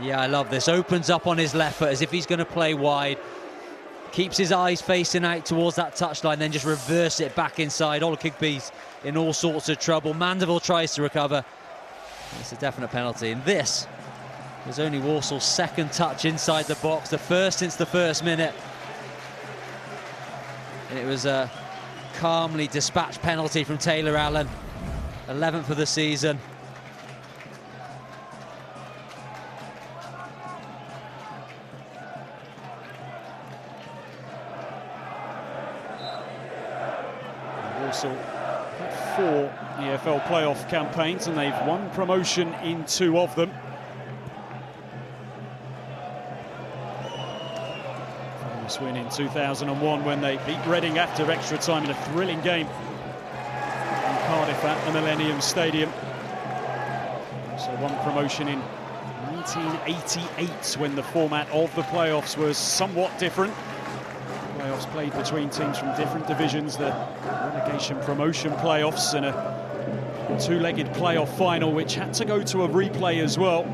Yeah, I love this. Opens up on his left foot as if he's going to play wide. Keeps his eyes facing out towards that touchline, then just reverse it back inside. Olakigbe's in all sorts of trouble. Mandeville tries to recover. It's a definite penalty. And this was only Walsall's second touch inside the box, the first since the first minute. And it was a calmly dispatched penalty from Taylor Allen, 11th of the season. Walsall had 4 EFL playoff campaigns and they've won promotion in 2 of them. Famous win in 2001 when they beat Reading after extra time in a thrilling game in Cardiff at the Millennium Stadium. Also won promotion in 1988 when the format of the playoffs was somewhat different. Playoffs played between teams from different divisions, the relegation promotion playoffs and a 2-legged playoff final which had to go to a replay as well.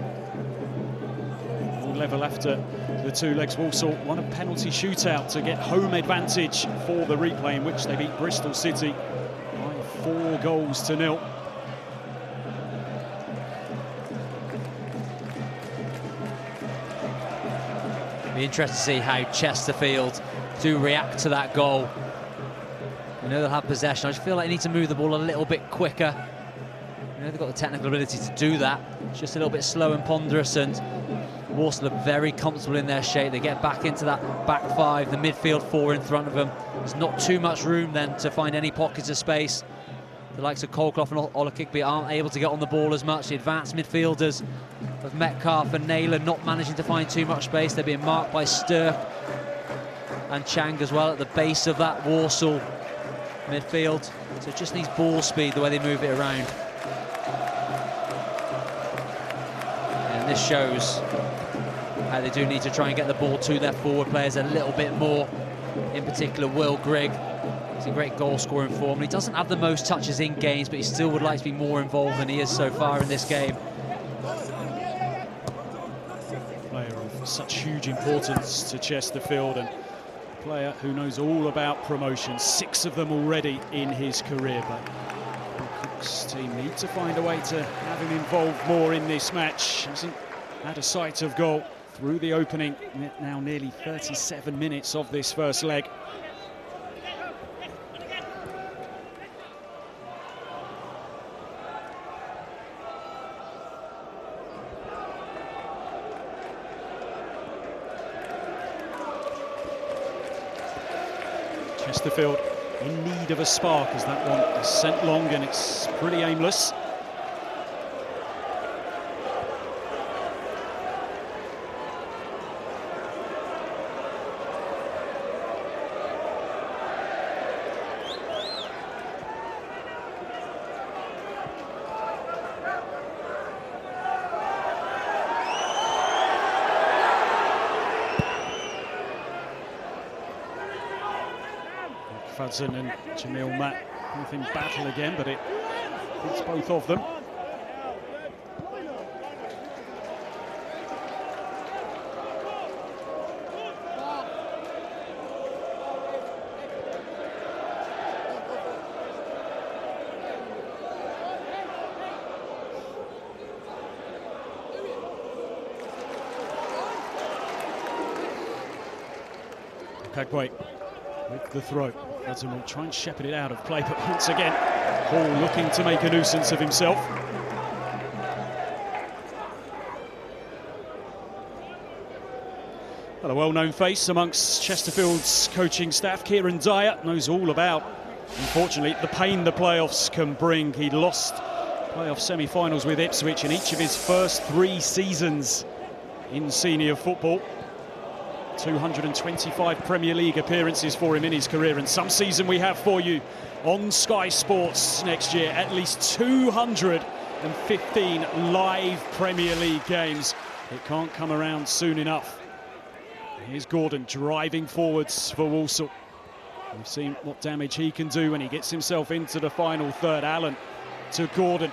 All level after the 2 legs. Walsall won a penalty shootout to get home advantage for the replay, in which they beat Bristol City by 4 goals to 0. Be interested to see how Chesterfield do react to that goal. I know they'll have possession. I just feel like they need to move the ball a little bit quicker. I know they've got the technical ability to do that. It's just a little bit slow and ponderous, and Walsall are very comfortable in their shape. They get back into that back 5, the midfield 4 in front of them. There's not too much room then to find any pockets of space. The likes of Colclough and Olakigbe aren't able to get on the ball as much. The advanced midfielders of Metcalfe and Naylor not managing to find too much space. They're being marked by Stirk and Chang as well at the base of that Walsall midfield. So it just needs ball speed the way they move it around. And this shows how they do need to try and get the ball to their forward players a little bit more. In particular, Will Grigg. He's in great goal-scoring form. He doesn't have the most touches in games, but he still would like to be more involved than he is so far in this game. Player of such huge importance to Chesterfield, and a player who knows all about promotion. 6 of them already in his career, but Cook's team need to find a way to have him involved more in this match. Hasn't had a sight of goal through the opening, now nearly 37 minutes of this first leg. Chesterfield in need of a spark as that one is sent long and it's pretty aimless. Hudson and Jamil Matt both in battle again, but it's both of them. Kagwe with the throw. Hudson will try and shepherd it out of play, but once again, Hall looking to make a nuisance of himself. Well, a well-known face amongst Chesterfield's coaching staff, Kieran Dyer, knows all about, unfortunately, the pain the playoffs can bring. He lost playoff semi-finals with Ipswich in each of his first 3 seasons in senior football. 225 Premier League appearances for him in his career, and some season we have for you on Sky Sports next year, at least 215 live Premier League games. It can't come around soon enough. Here's Gordon driving forwards for Walsall. We've seen what damage he can do when he gets himself into the final third. Allen to Gordon.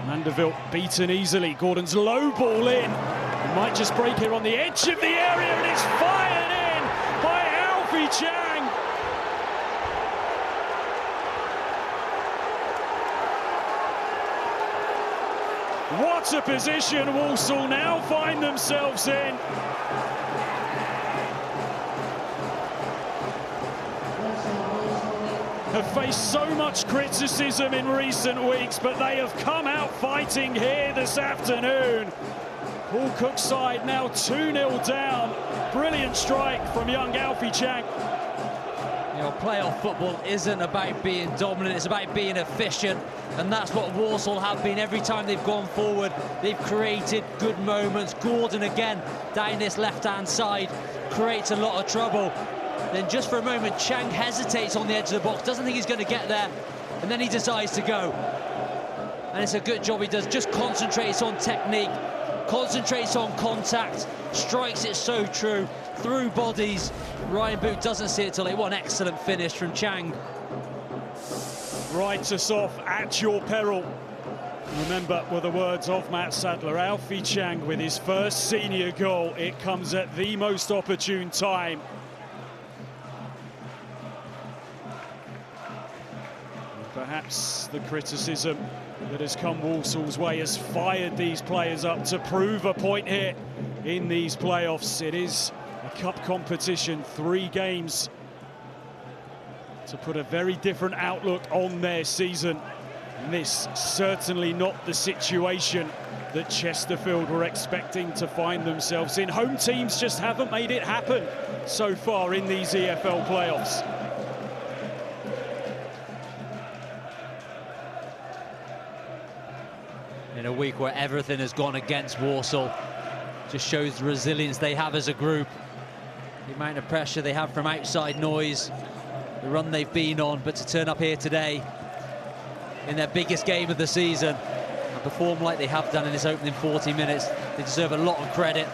Mandeville beaten easily. Gordon's low ball in. He might just break here on the edge of the area, and it's fired in by Alfie Chang. What a position Walsall now find themselves in. Have faced so much criticism in recent weeks, but they have come out fighting here this afternoon. Paul Cook's side now 2-0 down. Brilliant strike from young Alfie Chang. You know, playoff football isn't about being dominant, it's about being efficient, and that's what Walsall have been every time they've gone forward. They've created good moments. Gordon again down this left-hand side creates a lot of trouble. Then just for a moment, Chang hesitates on the edge of the box, doesn't think he's going to get there, and then he decides to go. And it's a good job he does, just concentrates on technique, concentrates on contact, strikes it so true, through bodies. Ryan Boot doesn't see it till it. What an excellent finish from Chang. Write us off at your peril. Remember, were the words of Matt Sadler. Alfie Chang with his first senior goal. It comes at the most opportune time. Perhaps the criticism that has come Walsall's way has fired these players up to prove a point here in these playoffs. It is a cup competition, 3 games to put a very different outlook on their season. And this certainly not the situation that Chesterfield were expecting to find themselves in. Home teams just haven't made it happen so far in these EFL playoffs. In a week where everything has gone against Walsall, just shows the resilience they have as a group, the amount of pressure they have from outside noise, the run they've been on, but to turn up here today in their biggest game of the season and perform like they have done in this opening 40 minutes, they deserve a lot of credit.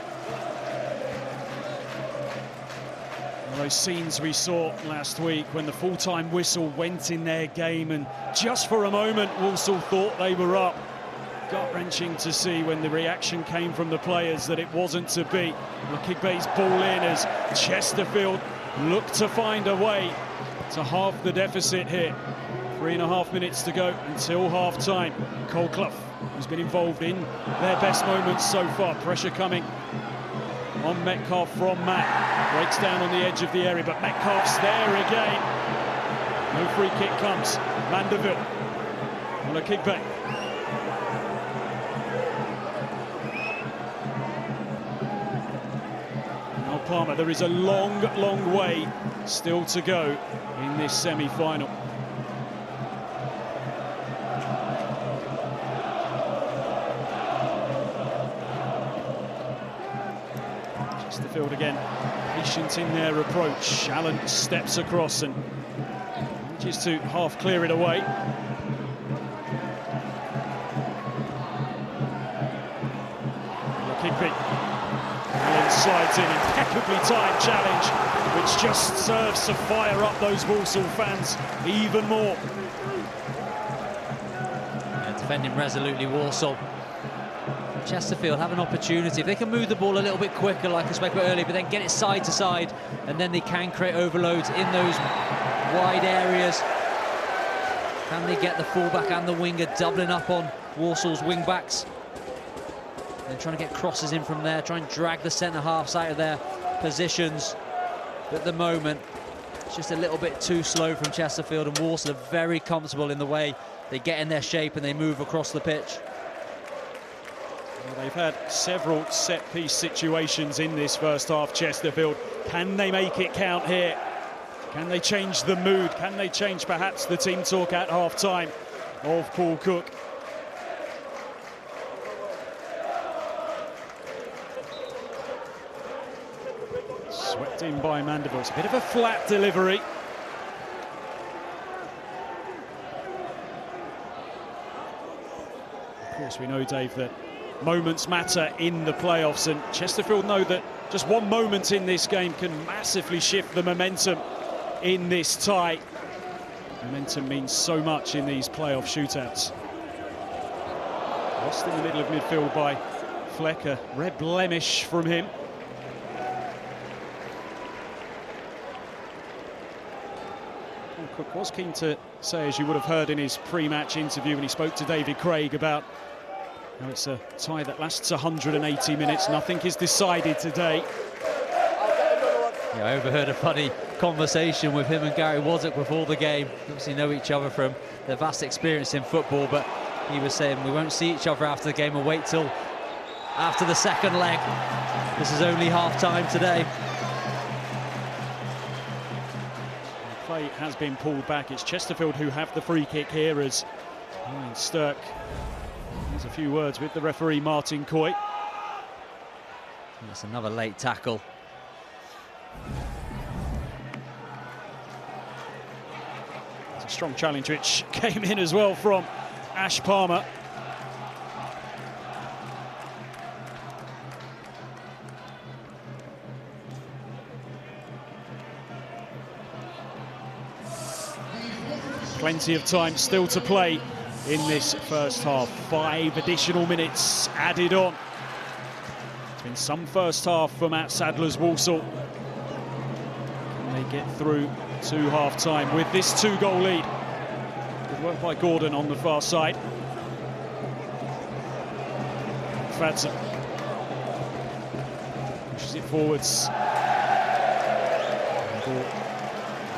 Those scenes we saw last week when the full-time whistle went in their game, and just for a moment Walsall thought they were up. Gut-wrenching to see when the reaction came from the players that it wasn't to be. Lakigbe's ball in as Chesterfield looked to find a way to halve the deficit here. 3.5 minutes to go until half-time. Cole Clough, who's been involved in their best moments so far. Pressure coming on Metcalf from Matt. Breaks down on the edge of the area, but Metcalf's there again. No free kick comes. Mandeville on a kickback. Palmer, there is a long, long way still to go in this semi-final. Chesterfield again, patient in their approach. Allen steps across and manages to half clear it away. Kickback. Allen's slides in, impeccably timed challenge, which just serves to fire up those Walsall fans even more. Yeah, defending resolutely, Walsall. Chesterfield have an opportunity. If they can move the ball a little bit quicker, like I spoke about earlier, but then get it side to side, and then they can create overloads in those wide areas. Can they get the fullback and the winger doubling up on Walsall's wing-backs? And trying to get crosses in from there, try and drag the centre-halves out of their positions. But at the moment, it's just a little bit too slow from Chesterfield, and Walsall are very comfortable in the way they get in their shape and they move across the pitch. Well, they've had several set-piece situations in this first half, Chesterfield. Can they make it count here? Can they change the mood? Can they change perhaps the team talk at half-time of Paul Cook? Swept in by Mandeville. It's a bit of a flat delivery. Of course, we know, Dave, that moments matter in the playoffs, and Chesterfield know that just one moment in this game can massively shift the momentum in this tie. Momentum means so much in these playoff shootouts. Lost in the middle of midfield by Fleck, a red blemish from him. Paul Cook was keen to say, as you would have heard in his pre-match interview when he spoke to David Craig, about how it's a tie that lasts 180 minutes. Nothing is decided today. Yeah, I overheard a funny conversation with him and Gary Waddock before the game. Obviously know each other from their vast experience in football, but he was saying we won't see each other after the game and wait till after the second leg. This is only half-time today. The play has been pulled back. It's Chesterfield who have the free kick here as Ryan Stirk has a few words with the referee, Martin Coy. That's another late tackle. It's a strong challenge which came in as well from Ash Palmer. Plenty of time still to play in this first half. 5 additional minutes added on. It's been some first half for Matt Sadler's Walsall. Can they get through to half-time with this 2-goal lead? Good work by Gordon on the far side. Fadson pushes it forwards.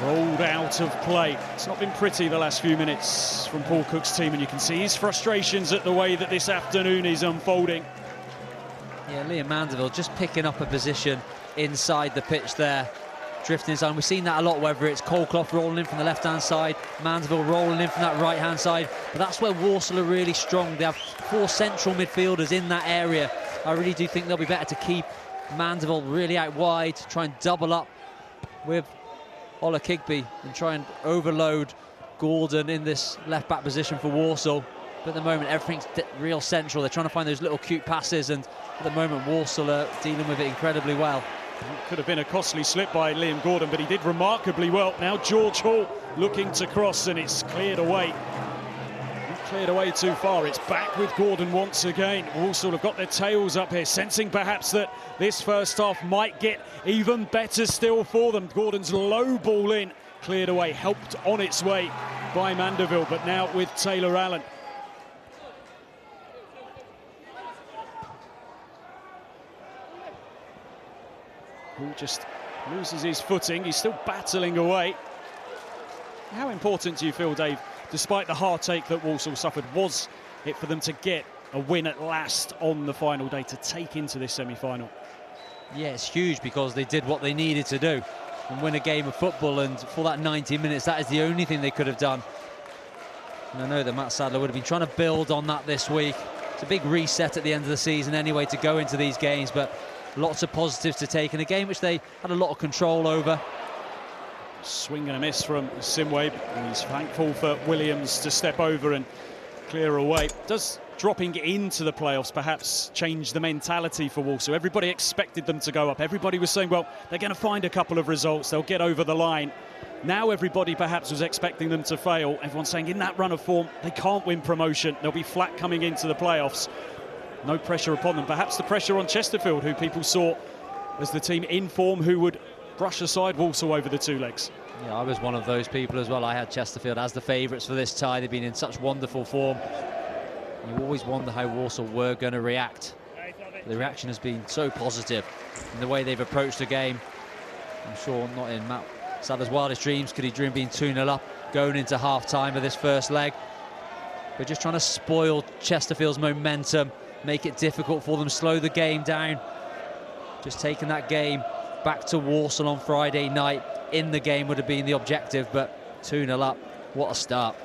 Rolled out of play. It's not been pretty the last few minutes from Paul Cook's team, and you can see his frustrations at the way that this afternoon is unfolding. Yeah, Liam Mandeville just picking up a position inside the pitch there, drifting inside. We've seen that a lot, whether it's Colclough rolling in from the left-hand side, Mandeville rolling in from that right-hand side. But that's where Walsall are really strong. They have 4 central midfielders in that area. I really do think they'll be better to keep Mandeville really out wide, try and double up with Ola Kigby and try and overload Gordon in this left-back position for Walsall. But at the moment, everything's real central. They're trying to find those little cute passes, and at the moment, Walsall are dealing with it incredibly well. It could have been a costly slip by Liam Gordon, but he did remarkably well. Now George Hall looking to cross, and it's cleared away. Not cleared away too far. It's back with Gordon once again. Walsall have got their tails up here, sensing perhaps that this first half might get even better still for them. Gordon's low ball in, cleared away, helped on its way by Mandeville, but now with Taylor Allen. Who just loses his footing. He's still battling away. How important do you feel, Dave, despite the heartache that Walsall suffered, was it for them to get a win at last on the final day to take into this semi-final? Yeah, it's huge because they did what they needed to do and win a game of football, and for that 90 minutes, that is the only thing they could have done. And I know that Matt Sadler would have been trying to build on that this week. It's a big reset at the end of the season anyway to go into these games, but lots of positives to take in a game which they had a lot of control over. Swing and a miss from Simway. He's thankful for Williams to step over and clear away. Does dropping into the playoffs perhaps changed the mentality for Walsall. Everybody expected them to go up. Everybody was saying, well, they're going to find a couple of results. They'll get over the line. Now everybody perhaps was expecting them to fail. Everyone's saying in that run of form, they can't win promotion. They'll be flat coming into the playoffs. No pressure upon them. Perhaps the pressure on Chesterfield, who people saw as the team in form who would brush aside Walsall over the 2 legs. Yeah, I was one of those people as well. I had Chesterfield as the favourites for this tie. They've been in such wonderful form. You always wonder how Walsall were going to react. The reaction has been so positive in the way they've approached the game. I'm sure not in Matt Sadler's wildest dreams could he dream being 2-0 up going into half-time of this first leg. But just trying to spoil Chesterfield's momentum, make it difficult for them, slow the game down. Just taking that game back to Walsall on Friday night in the game would have been the objective, but 2-0 up, what a start.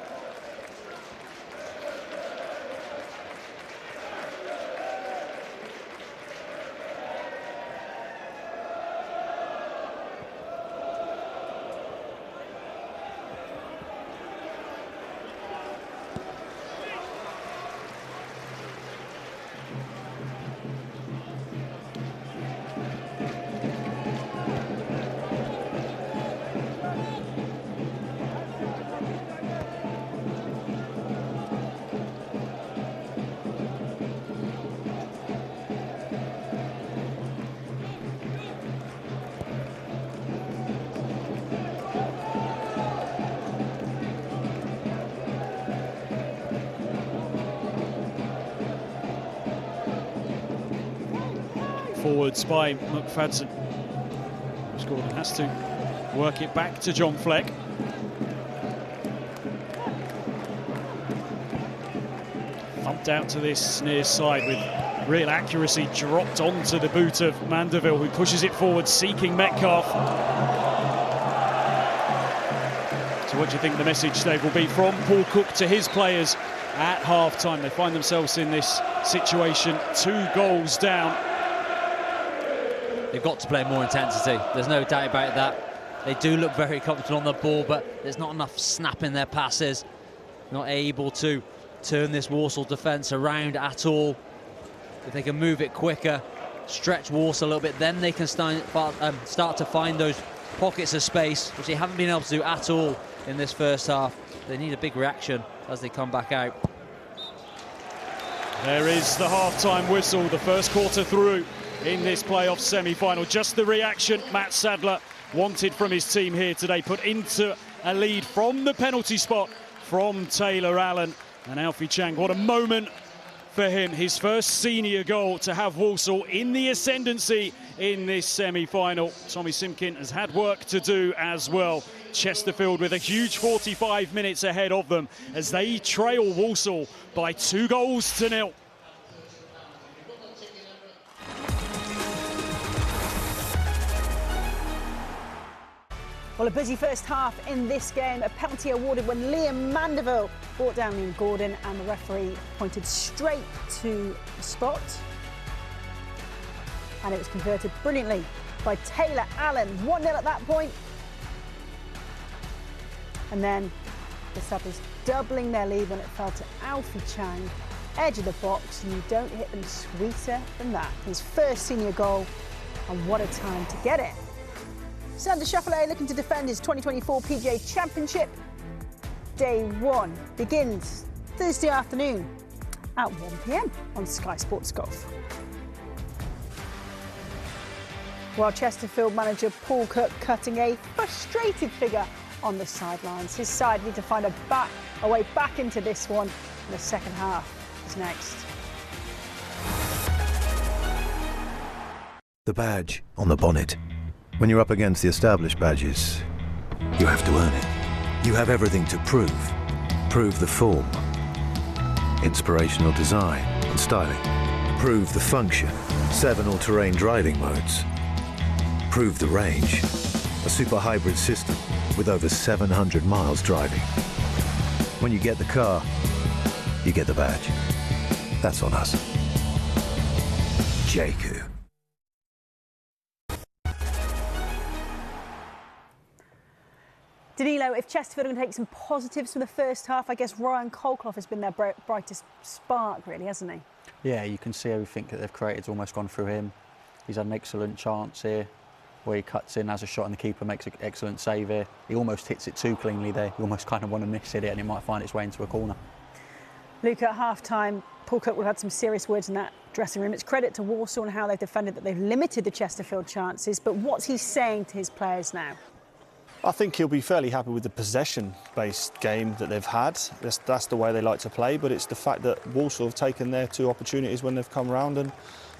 Forwards by McFadden. Gordon has to work it back to John Fleck. Thumped out to this near side with real accuracy, dropped onto the boot of Mandeville, who pushes it forward, seeking Metcalf. So what do you think the message, Dave, will be from Paul Cook to his players at half-time? They find themselves in this situation, 2 goals down. They've got to play more intensity. There's no doubt about that. They do look very comfortable on the ball, but there's not enough snap in their passes. Not able to turn this Walsall defence around at all. If they can move it quicker, stretch Walsall a little bit, then they can start to find those pockets of space, which they haven't been able to do at all in this first half. They need a big reaction as they come back out. There is the half-time whistle, the first quarter through in this playoff semi-final. Just the reaction Matt Sadler wanted from his team here today, put into a lead from the penalty spot from Taylor Allen. And Alfie Chang, what a moment for him. His first senior goal to have Walsall in the ascendancy in this semi-final. Tommy Simkin has had work to do as well. Chesterfield with a huge 45 minutes ahead of them as they trail Walsall by 2-0. Well, a busy first half in this game. A penalty awarded when Liam Mandeville brought down Liam Gordon, and the referee pointed straight to the spot. And it was converted brilliantly by Taylor Allen. 1-0 at that point. And then the Saddlers doubling their lead when it fell to Alfie Chang. Edge of the box, and you don't hit them sweeter than that. His first senior goal, and what a time to get it. Sander Schauffele looking to defend his 2024 PGA Championship. Day 1 begins Thursday afternoon at 1 p.m. on Sky Sports Golf. While Chesterfield manager Paul Cook cutting a frustrated figure on the sidelines. His side need to find a way back into this one, and the second half is next. The badge on the bonnet. When you're up against the established badges, you have to earn it. You have everything to prove. Prove the form, inspirational design and styling. Prove the function, 7 all-terrain driving modes. Prove the range, a super hybrid system with over 700 miles driving. When you get the car, you get the badge. That's on us. JQ. Danilo, if Chesterfield can take some positives from the first half, I guess Ryan Colclough has been their brightest spark, really, hasn't he? Yeah, you can see everything that they've created has almost gone through him. He's had an excellent chance here where he cuts in, has a shot and the keeper makes an excellent save here. He almost hits it too cleanly there. You almost kind of want to miss it and it might find its way into a corner. Luke, at half-time, Paul Cook will have had some serious words in that dressing room. It's credit to Walsall and how they've defended that they've limited the Chesterfield chances, but what's he saying to his players now? I think he'll be fairly happy with the possession-based game that they've had. That's the way they like to play, but it's the fact that Walsall have taken their 2 opportunities when they've come round and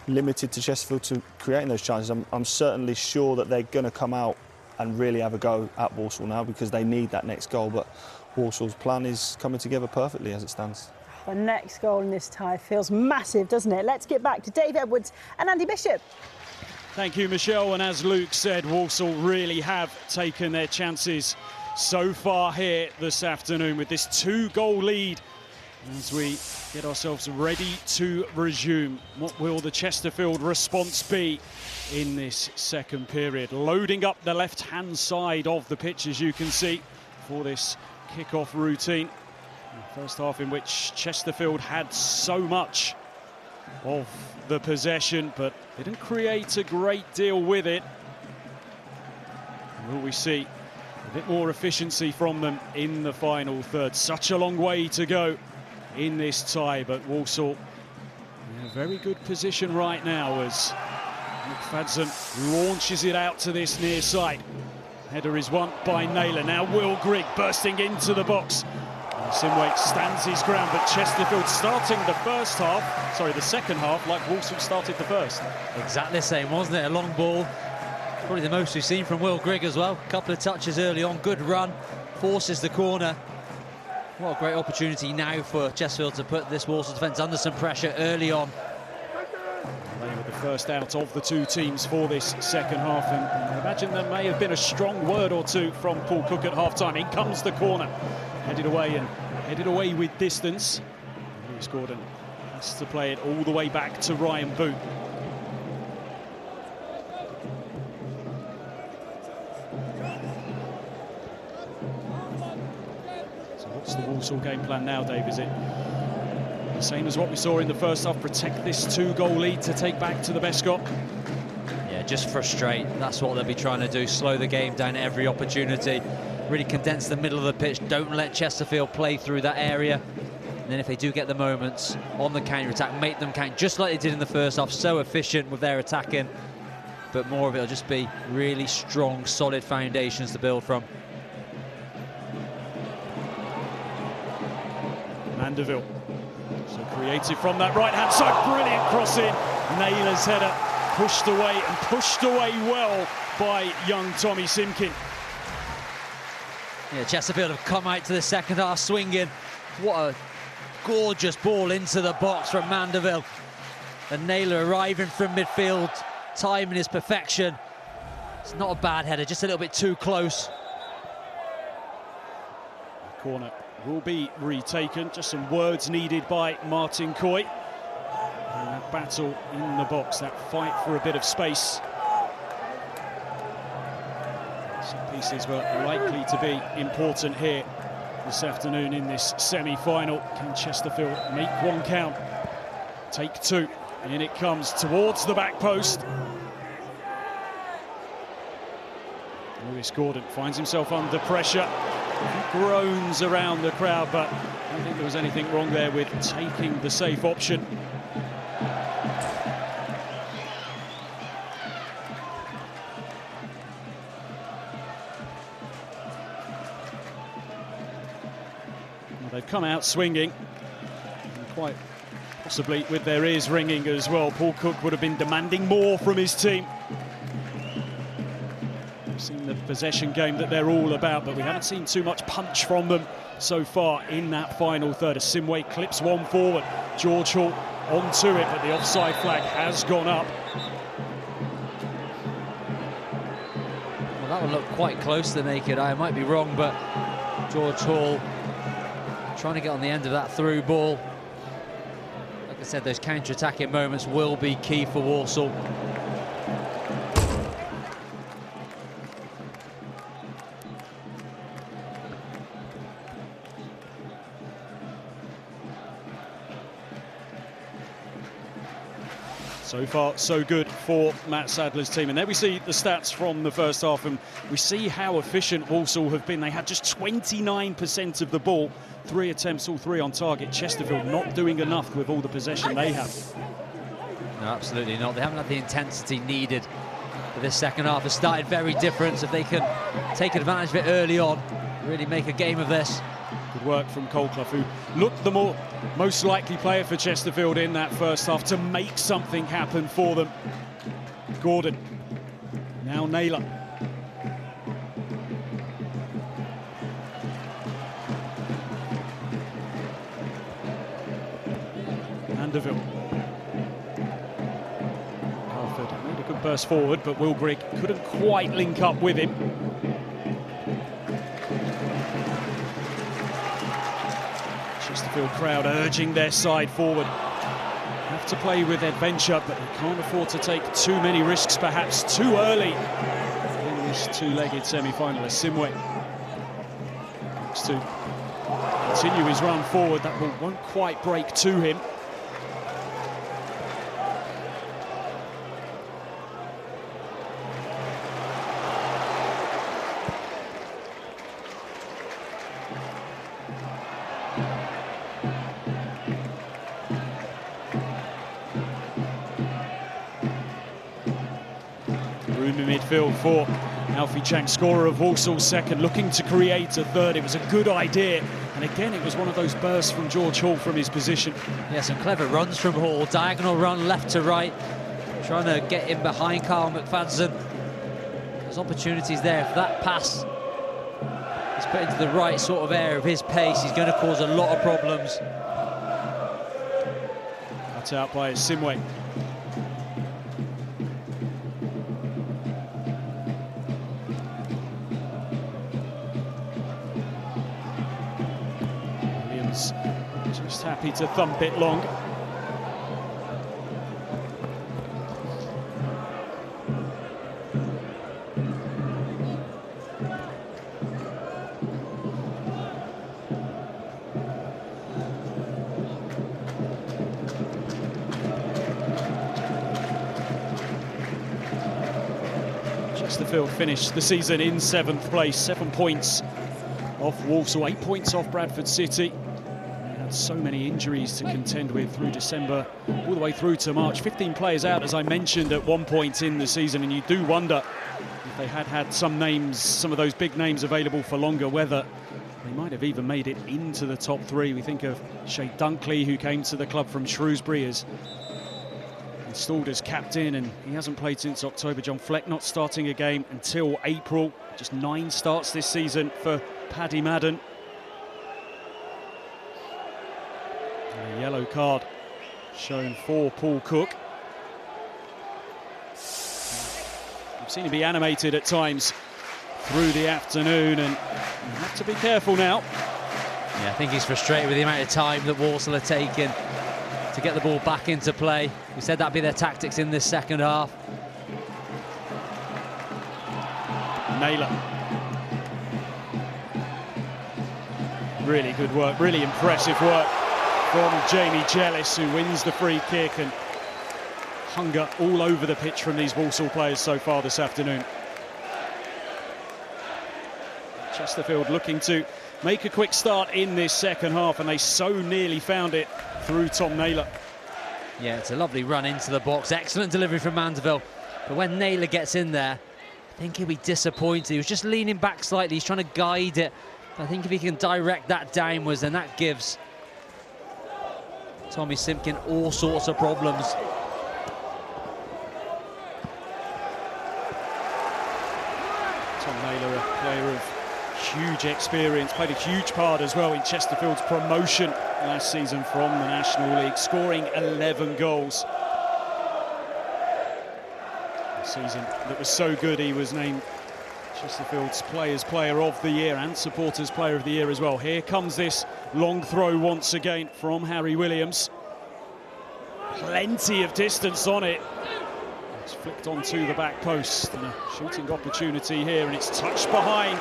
limited to Chesterfield to creating those chances. I'm certainly sure that they're going to come out and really have a go at Walsall now because they need that next goal, but Walsall's plan is coming together perfectly as it stands. The next goal in this tie feels massive, doesn't it? Let's get back to Dave Edwards and Andy Bishop. Thank you, Michelle. And as Luke said, Walsall really have taken their chances so far here this afternoon with this 2-goal lead. As we get ourselves ready to resume, what will the Chesterfield response be in this second period? Loading up the left-hand side of the pitch, as you can see, for this kick-off routine. First half in which Chesterfield had so much of the possession, but didn't create a great deal with it. Will we see a bit more efficiency from them in the final third? Such a long way to go in this tie, but Walsall in a very good position right now as McFadden launches it out to this near side. Header is won by Naylor. Now Will Grigg bursting into the box. Simway stands his ground, but Chesterfield starting the second half like Walsall started the first. Exactly the same, wasn't it? A long ball. Probably the most we've seen from Will Grigg as well. A couple of touches early on, good run, forces the corner. What a great opportunity now for Chesterfield to put this Walsall defence under some pressure early on. They were the first out of the 2 teams for this second half, and I imagine there may have been a strong word or two from Paul Cook at half-time. In comes the corner, headed away with distance. Lewis Gordon has to play it all the way back to Ryan Boot. So what's the Walsall game plan now, Dave? Is it the same as what we saw in the first half? Protect this 2-goal lead to take back to the Bescot? Yeah, just frustrate. That's what they'll be trying to do. Slow the game down at every opportunity. Really condense the middle of the pitch. Don't let Chesterfield play through that area. And then if they do get the moments on the counter-attack, make them count, just like they did in the first half. So efficient with their attacking. But more of it will just be really strong, solid foundations to build from. Mandeville. So creative from that right-hand side. Brilliant cross in. Naylor's header pushed away well by young Tommy Simkin. Yeah, Chesterfield have come out to the second half swinging. What a gorgeous ball into the box from Mandeville. And Naylor arriving from midfield, timing is perfection. It's not a bad header, just a little bit too close. The corner will be retaken. Just some words needed by Martin Coy. And that battle in the box, that fight for a bit of space. Some pieces were likely to be important here this afternoon in this semi-final. Can Chesterfield make one count? Take 2. In it comes towards the back post. Lewis Gordon finds himself under pressure. He groans around the crowd, but I don't think there was anything wrong there with taking the safe option. They've come out swinging, and quite possibly with their ears ringing as well. Paul Cook would have been demanding more from his team. We've seen the possession game that they're all about, but we haven't seen too much punch from them so far in that final third. As Simway clips one forward, George Hall onto it, but the offside flag has gone up. Well, that one looked quite close to the naked eye. I might be wrong, but George Hall trying to get on the end of that through ball. Like I said, those counter-attacking moments will be key for Walsall. So far, so good for Matt Sadler's team. And there we see the stats from the first half, and we see how efficient Walsall have been. They had just 29% of the ball, 3 attempts, all 3 on target. Chesterfield not doing enough with all the possession they have. No, absolutely not. They haven't had the intensity needed for this second half. It started very different. If they can take advantage of it early on, really make a game of this. Good work from Colclough, who looked the most likely player for Chesterfield in that first half to make something happen for them. Gordon, now Naylor. Vanderville. Carford made a good burst forward, but Will Grigg couldn't quite link up with him. Chesterfield crowd urging their side forward. Have to play with adventure, but they can't afford to take too many risks, perhaps too early in this two-legged semi-final. As Simwe looks to continue his run forward, that ball won't quite break to him. Room in midfield for Alfie Chang, scorer of Walsall's second, looking to create a third. It was a good idea, and again it was one of those bursts from George Hall from his position. Yeah, some clever runs from Hall, diagonal run left to right, trying to get in behind Carl McFadden. There's opportunities there. If that pass is put into the right sort of area of his pace, he's going to cause a lot of problems. Cut out by Simwe. Just happy to thump it long. Chesterfield finished the season in 7th place, 7 points off Walsall, 8 points off Bradford City. So many injuries to contend with through December all the way through to March. 15 players out, as I mentioned, at one point in the season, and you do wonder if they had some names, some of those big names available for longer, whether they might have even made it into the top 3. We think of Shay Dunkley, who came to the club from Shrewsbury, as installed as captain, and he hasn't played since October. John Fleck not starting a game until April. Just 9 starts this season for Paddy Madden. A yellow card shown for Paul Cook. I've seen him be animated at times through the afternoon, and you have to be careful now. Yeah, I think he's frustrated with the amount of time that Walsall are taking to get the ball back into play. We said that'd be their tactics in this second half. Naylor. Really good work, really impressive work from Jamie Jellis, who wins the free kick, and hunger all over the pitch from these Walsall players so far this afternoon. Chesterfield looking to make a quick start in this second half, and they so nearly found it through Tom Naylor. Yeah, it's a lovely run into the box, excellent delivery from Mandeville, but when Naylor gets in there, I think he'll be disappointed. He was just leaning back slightly, he's trying to guide it. I think if he can direct that downwards, then that gives Tommy Simpkin all sorts of problems. Tom Naylor, a player of huge experience, played a huge part as well in Chesterfield's promotion last season from the National League, scoring 11 goals. A season that was so good he was named Chesterfield's Players' Player of the Year and Supporters' Player of the Year as well. Here comes this long throw once again from Harry Williams. Plenty of distance on it. It's flicked onto the back post, and a shooting opportunity here, and it's touched behind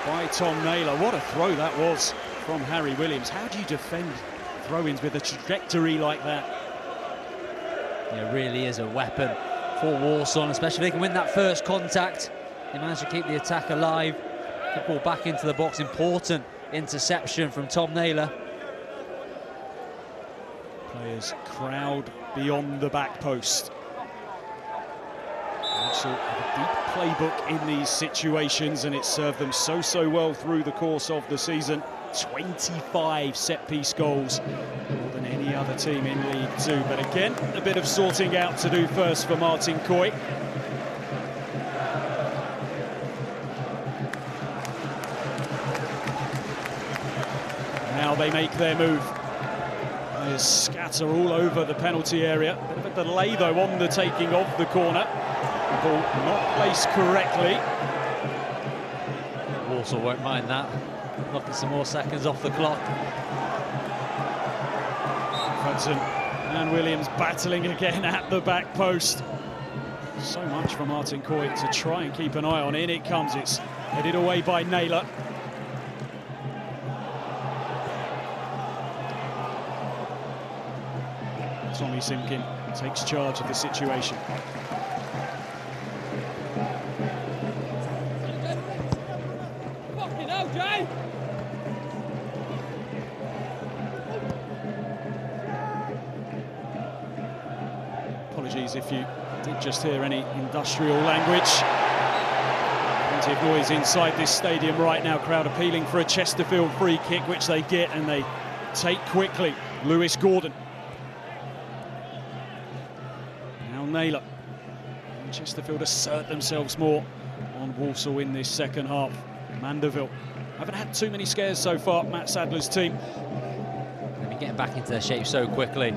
by Tom Naylor. What a throw that was from Harry Williams. How do you defend throw-ins with a trajectory like that? Yeah, really is a weapon for Walsall, especially if they can win that first contact. They managed to keep the attack alive. The ball back into the box, important interception from Tom Naylor. Players crowd beyond the back post. Also have a deep playbook in these situations, and it's served them so well through the course of the season. 25 set-piece goals, more than any other team in League Two. But again, a bit of sorting out to do first for Martin Coy. Now they make their move. Players scatter all over the penalty area. Bit of a delay though on the taking of the corner. The ball not placed correctly. Walsall won't mind that. Look at some more seconds off the clock. Hudson and Williams battling again at the back post. So much for Martin Coy to try and keep an eye on. In it comes, it's headed away by Naylor. Tommy Simkin takes charge of the situation. Apologies if you did just hear any industrial language. Plenty of noise inside this stadium right now. Crowd appealing for a Chesterfield free kick, which they get, and they take quickly. Lewis Gordon. Now Naylor. And Chesterfield assert themselves more on Walsall in this second half. Mandeville haven't had too many scares so far, Matt Sadler's team. They've been getting back into their shape so quickly.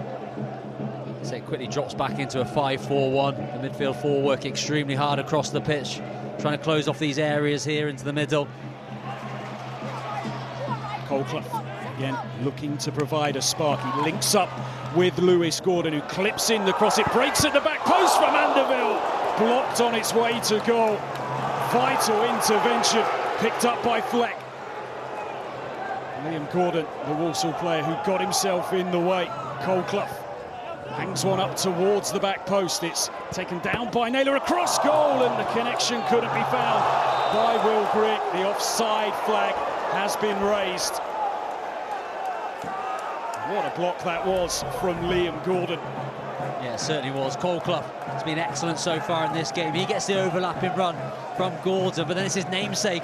So it quickly drops back into a 5-4-1. The midfield four work extremely hard across the pitch, trying to close off these areas here into the middle. Colclough again looking to provide a spark. He links up with Lewis Gordon, who clips in the cross. It breaks at the back post for Mandeville. Blocked on its way to goal. Vital intervention picked up by Fleck. Liam Gordon, the Walsall player who got himself in the way. Colclough hangs one up towards the back post. It's taken down by Naylor, across goal, and the connection couldn't be found by Will Grigg. The offside flag has been raised. What a block that was from Liam Gordon. Yeah, it certainly was. Colclough has been excellent so far in this game. He gets the overlapping run from Gordon, but then it's his namesake,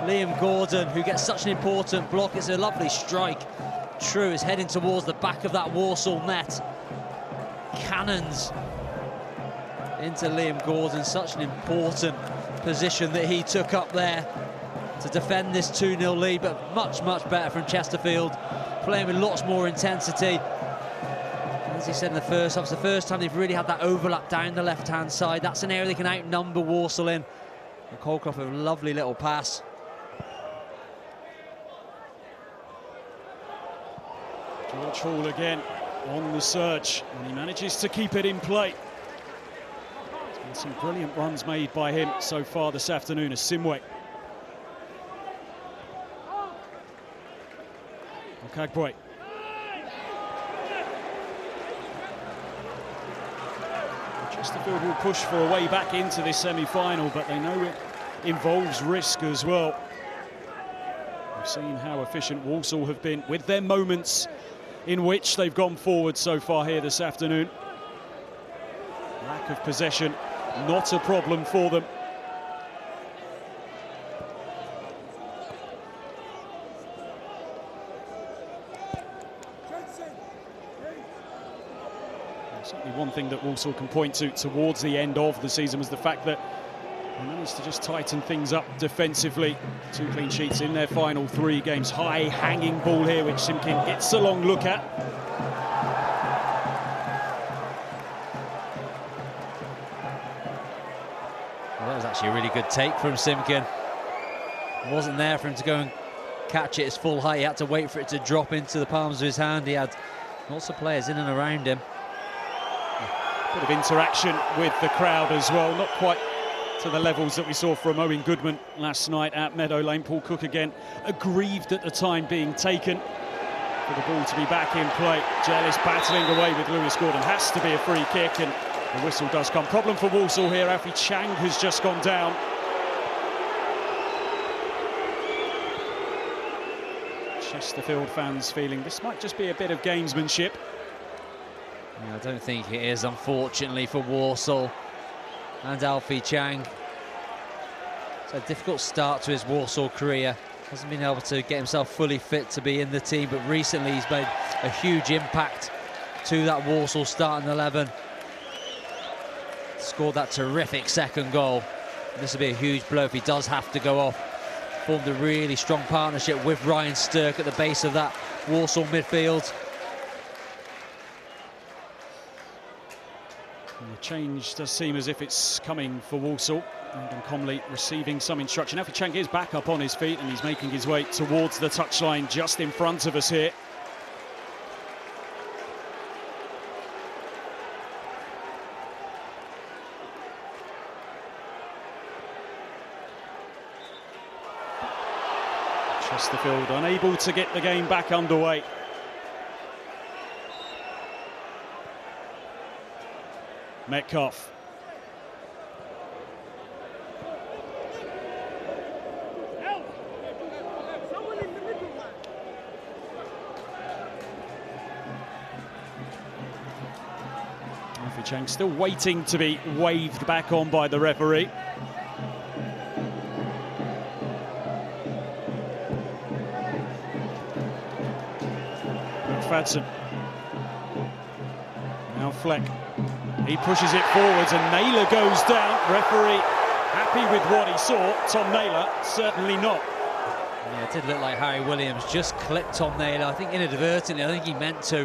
Liam Gordon, who gets such an important block. It's a lovely strike. True is heading towards the back of that Walsall net. Cannons into Liam Gordon. Such an important position that he took up there to defend this 2-0 lead, but much better from Chesterfield, playing with lots more intensity. As he said in the first half, it's the first time they've really had that overlap down the left-hand side. That's an area they can outnumber Walsall in. And Colclough with a lovely little pass. George Hall again on the search, and he manages to keep it in play. There's been some brilliant runs made by him so far this afternoon as Simway. Okagbue. Chesterfield will push for a way back into this semi-final, but they know it involves risk as well. We've seen how efficient Walsall have been with their moments in which they've gone forward so far here this afternoon. Lack of possession, not a problem for them. Certainly one thing that Walsall can point to towards the end of the season was the fact that they managed to just tighten things up defensively. 2 clean sheets in their final 3 games. High hanging ball here, which Simkin gets a long look at. Well, that was actually a really good take from Simkin. It wasn't there for him to go and catch it its full height. He had to wait for it to drop into the palms of his hand. He had lots of players in and around him. Bit of interaction with the crowd as well, not quite to the levels that we saw from Owen Goodman last night at Meadow Lane. Paul Cook again aggrieved at the time being taken. for the ball to be back in play. Jellis battling away with Lewis Gordon. Has to be a free kick, and the whistle does come. Problem for Walsall here. Alfie Chang has just gone down. Chesterfield fans feeling this might just be a bit of gamesmanship. Yeah, I don't think it is, unfortunately, for Walsall and Alfie Chang. It's a difficult start to his Walsall career. Hasn't been able to get himself fully fit to be in the team, but recently he's made a huge impact to that Walsall starting 11. Scored that terrific second goal. This will be a huge blow if he does have to go off. Formed a really strong partnership with Ryan Stirk at the base of that Walsall midfield. And the change does seem as if it's coming for Walsall. And Comley receiving some instruction. Alfie Chang is back up on his feet and he's making his way towards the touchline just in front of us here. Chesterfield unable to get the game back underway. Metcalf. Alfie Chang still waiting to be waved back on by the referee. McFadden. Now Fleck. He pushes it forwards and Naylor goes down. Referee happy with what he saw. Tom Naylor certainly not. Yeah, it did look like Harry Williams just clipped Tom Naylor. I think inadvertently, I think he meant to.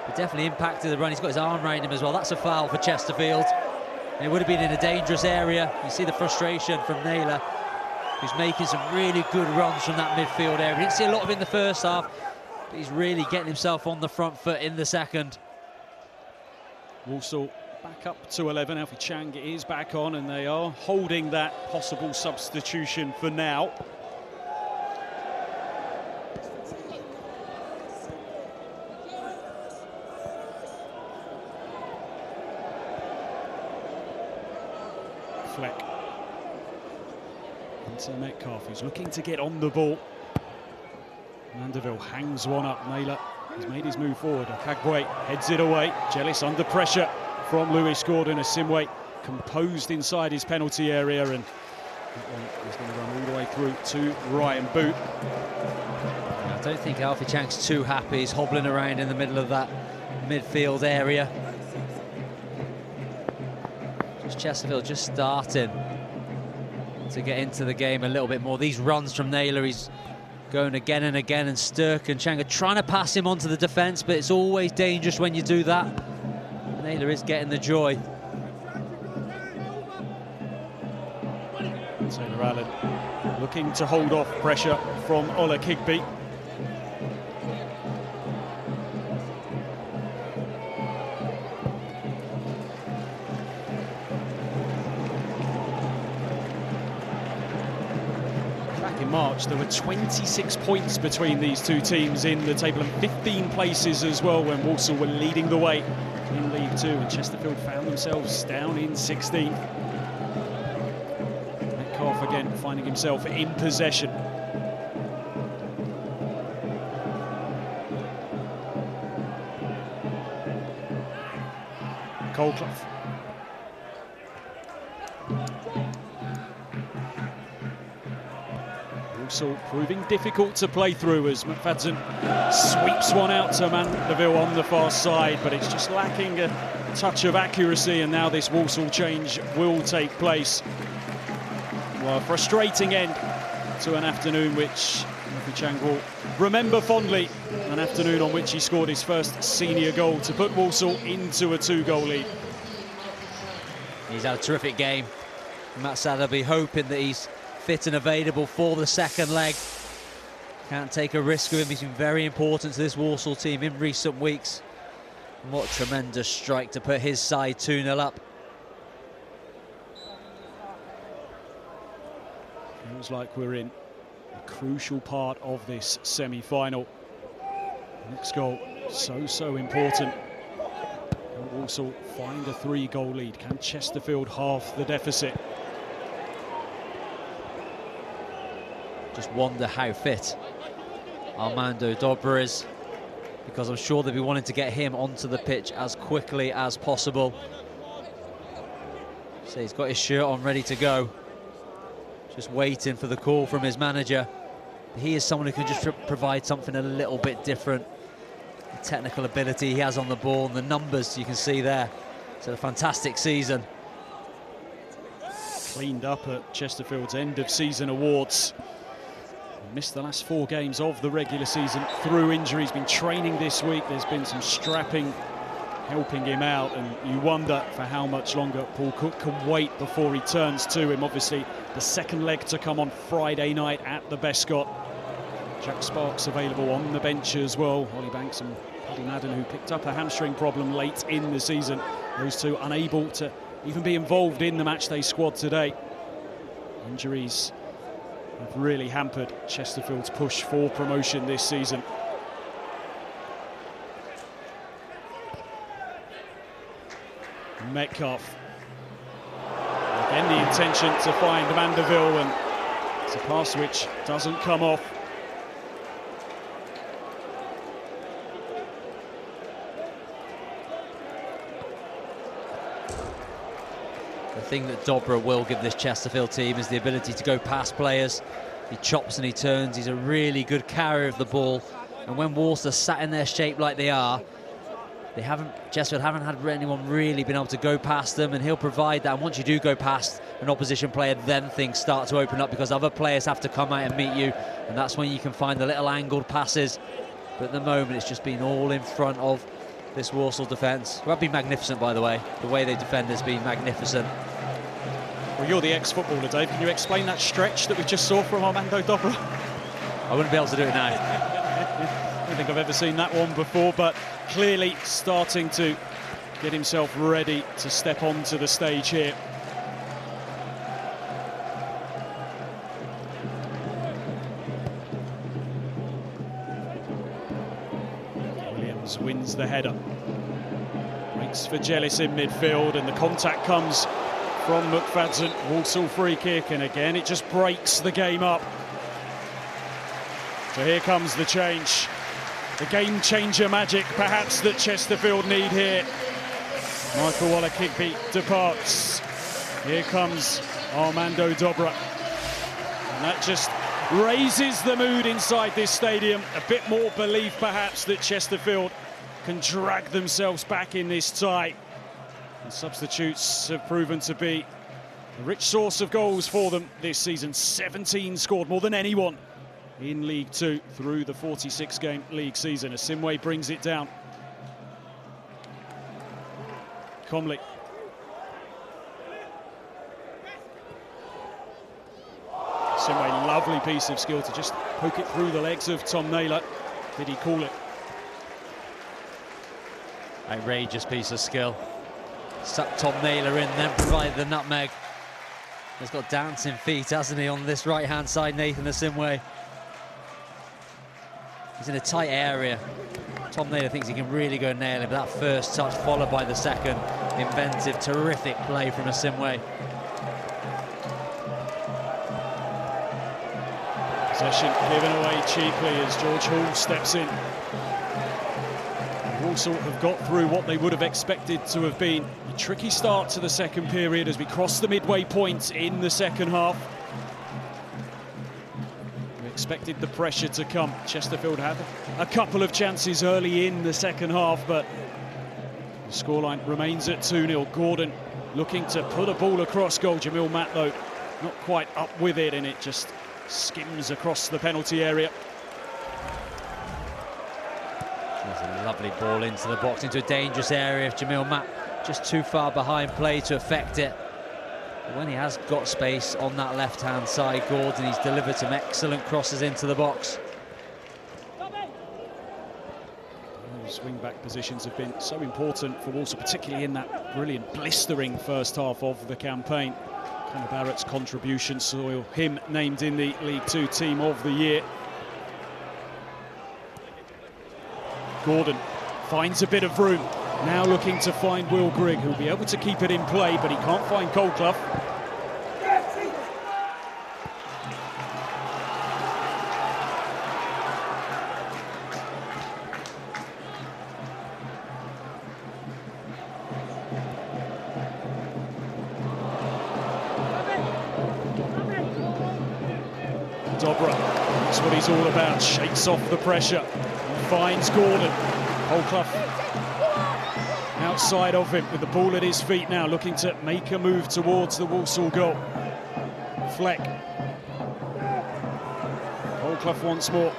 It definitely impacted the run. He's got his arm around him as well. That's a foul for Chesterfield. And it would have been in a dangerous area. You see the frustration from Naylor, who's making some really good runs from that midfield area. We didn't see a lot of it in the first half, but he's really getting himself on the front foot in the second. Walsall back up to 11. Alfie Chang is back on and they are holding that possible substitution for now. Fleck. Into Metcalf, who's looking to get on the ball. Mandeville hangs one up. Naylor has made his move forward. Okagwe heads it away. Jellis under pressure from Lewis Gordon. Asimwe composed inside his penalty area, and that one is going to run all the way through to Ryan Boot. I don't think Alfie Chang's too happy. He's hobbling around in the middle of that midfield area. Just Chesterfield just starting to get into the game a little bit more. These runs from Naylor, he's going again and again, and Stirk and Chang are trying to pass him onto the defence, but it's always dangerous when you do that. Naylor is getting the joy. Taylor Allen looking to hold off pressure from Ola Kigby. March, there were 26 points between these two teams in the table and 15 places as well when Walsall were leading the way in League Two, and Chesterfield found themselves down in 16th. Metcalf again finding himself in possession. Colclough. Walsall proving difficult to play through as McFadden sweeps one out to Mandeville on the far side, but it's just lacking a touch of accuracy, and now this Walsall change will take place. Well, a frustrating end to an afternoon which Alfie Chang will remember fondly, an afternoon on which he scored his first senior goal to put Walsall into a 2-goal lead. He's had a terrific game. Matt Satterby hoping that he's fit and available for the second leg. Can't take a risk with him. He's been very important to this Walsall team in recent weeks. And what a tremendous strike to put his side 2-0 up. Feels like we're in a crucial part of this semi-final. Next goal, so important. Can Walsall find a 3-goal lead? Can Chesterfield halve the deficit? Just wonder how fit Armando Dobra is, because I'm sure they'll be wanting to get him onto the pitch as quickly as possible. So he's got his shirt on ready to go, just waiting for the call from his manager. He is someone who can just provide something a little bit different. The technical ability he has on the ball and the numbers you can see there. It's a fantastic season. Cleaned up at Chesterfield's end of season awards. Missed the last 4 games of the regular season through injuries. Been training this week. There's been some strapping helping him out, and you wonder for how much longer Paul Cook can wait before he turns to him. Obviously, the second leg to come on Friday night at the Bescott. Jack Sparks available on the bench as well. Holly Banks and Paddy Madden, who picked up a hamstring problem late in the season. Those two unable to even be involved in the matchday squad today. Injuries have really hampered Chesterfield's push for promotion this season. Metcalf. Again, the intention to find Mandeville, and it's a pass which doesn't come off. The thing that Dobra will give this Chesterfield team is the ability to go past players. He chops and he turns. He's a really good carrier of the ball. And when Walsall sat in their shape like they are, Chesterfield haven't had anyone really been able to go past them, and he'll provide that. And once you do go past an opposition player, then things start to open up, because other players have to come out and meet you, and that's when you can find the little angled passes. But at the moment, it's just been all in front of this Walsall defence, who have been magnificent, by the way. The way they defend has been magnificent. Well, you're the ex-footballer, Dave. Can you explain that stretch that we just saw from Armando Dobra? I wouldn't be able to do it now. I don't think I've ever seen that one before, but clearly starting to get himself ready to step onto the stage here. Williams wins the header. Waits for Jellis in midfield, and the contact comes from McFadden. Walsall free kick, and again it just breaks the game up. So here comes the change. The game-changer magic, perhaps, that Chesterfield need here. Michael Waller-Kigby departs. Here comes Armando Dobra. And that just raises the mood inside this stadium. A bit more belief, perhaps, that Chesterfield can drag themselves back in this tie. And substitutes have proven to be a rich source of goals for them this season. 17 scored, more than anyone in League Two through the 46-game league season. Asimwe brings it down. Comley. Asimwe, lovely piece of skill to just poke it through the legs of Tom Naylor. Did he call it? Outrageous piece of skill. Sucked Tom Naylor in, then provided the nutmeg. He's got dancing feet, hasn't he, on this right-hand side, Nathan Asimwe. He's in a tight area. Tom Naylor thinks he can really go nail it, but that first touch followed by the second. Inventive, terrific play from Asimwe. Possession given away cheaply as George Hall steps in. Walsall have got through what they would have expected to have been a tricky start to the second period as we cross the midway point in the second half. We expected the pressure to come. Chesterfield had a couple of chances early in the second half, but the scoreline remains at 2-0. Gordon looking to put a ball across goal. Jamil Matt, though, not quite up with it, and it just skims across the penalty area. There's a lovely ball into the box, into a dangerous area. Jamil Matt just too far behind play to affect it. But when he has got space on that left-hand side, Gordon, he's delivered some excellent crosses into the box. Those wing-back positions have been so important for Walsall, particularly in that brilliant, blistering first half of the campaign. Conor Barrett's contribution saw him named in the League Two Team of the Year. Gordon finds a bit of room. Now looking to find Will Grigg, who'll be able to keep it in play, but he can't find Goldclough. Dobra, that's what he's all about, shakes off the pressure, and finds Gordon. Goldclough outside of him with the ball at his feet now, looking to make a move towards the Walsall goal. Fleck. Goldclough once more.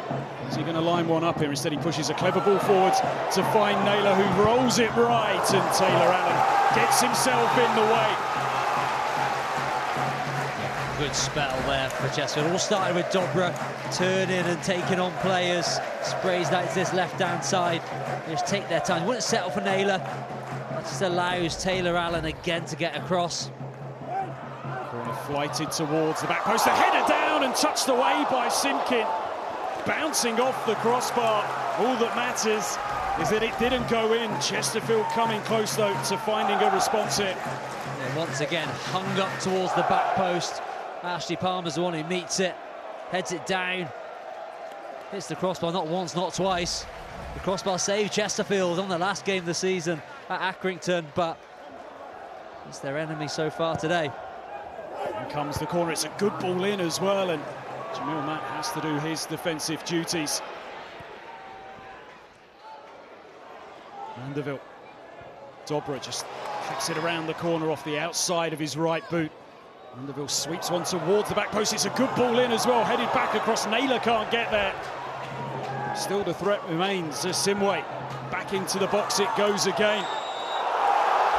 Is he going to line one up here? Instead he pushes a clever ball forwards to find Naylor, who rolls it right, and Taylor Allen gets himself in the way. Good spell there for Chesterfield. All started with Dobra turning and taking on players. Sprays that to this left-hand side. They just take their time. Wouldn't settle for Naylor. That just allows Taylor Allen again to get across. Corner flighted towards the back post. The header down and touched away by Simpkin. Bouncing off the crossbar. All that matters is that it didn't go in. Chesterfield coming close, though, to finding a response here. And once again, hung up towards the back post. Ashley Palmer's the one who meets it, heads it down, hits the crossbar not once, not twice. The crossbar saved Chesterfield on the last game of the season at Accrington, but it's their enemy so far today. In comes the corner, it's a good ball in as well, and Jamil Matt has to do his defensive duties. Mandeville. Dobra just flicks it around the corner off the outside of his right boot. Mandeville sweeps one towards the back post. It's a good ball in as well, headed back across. Naylor can't get there. Still the threat remains. Simway back into the box it goes again.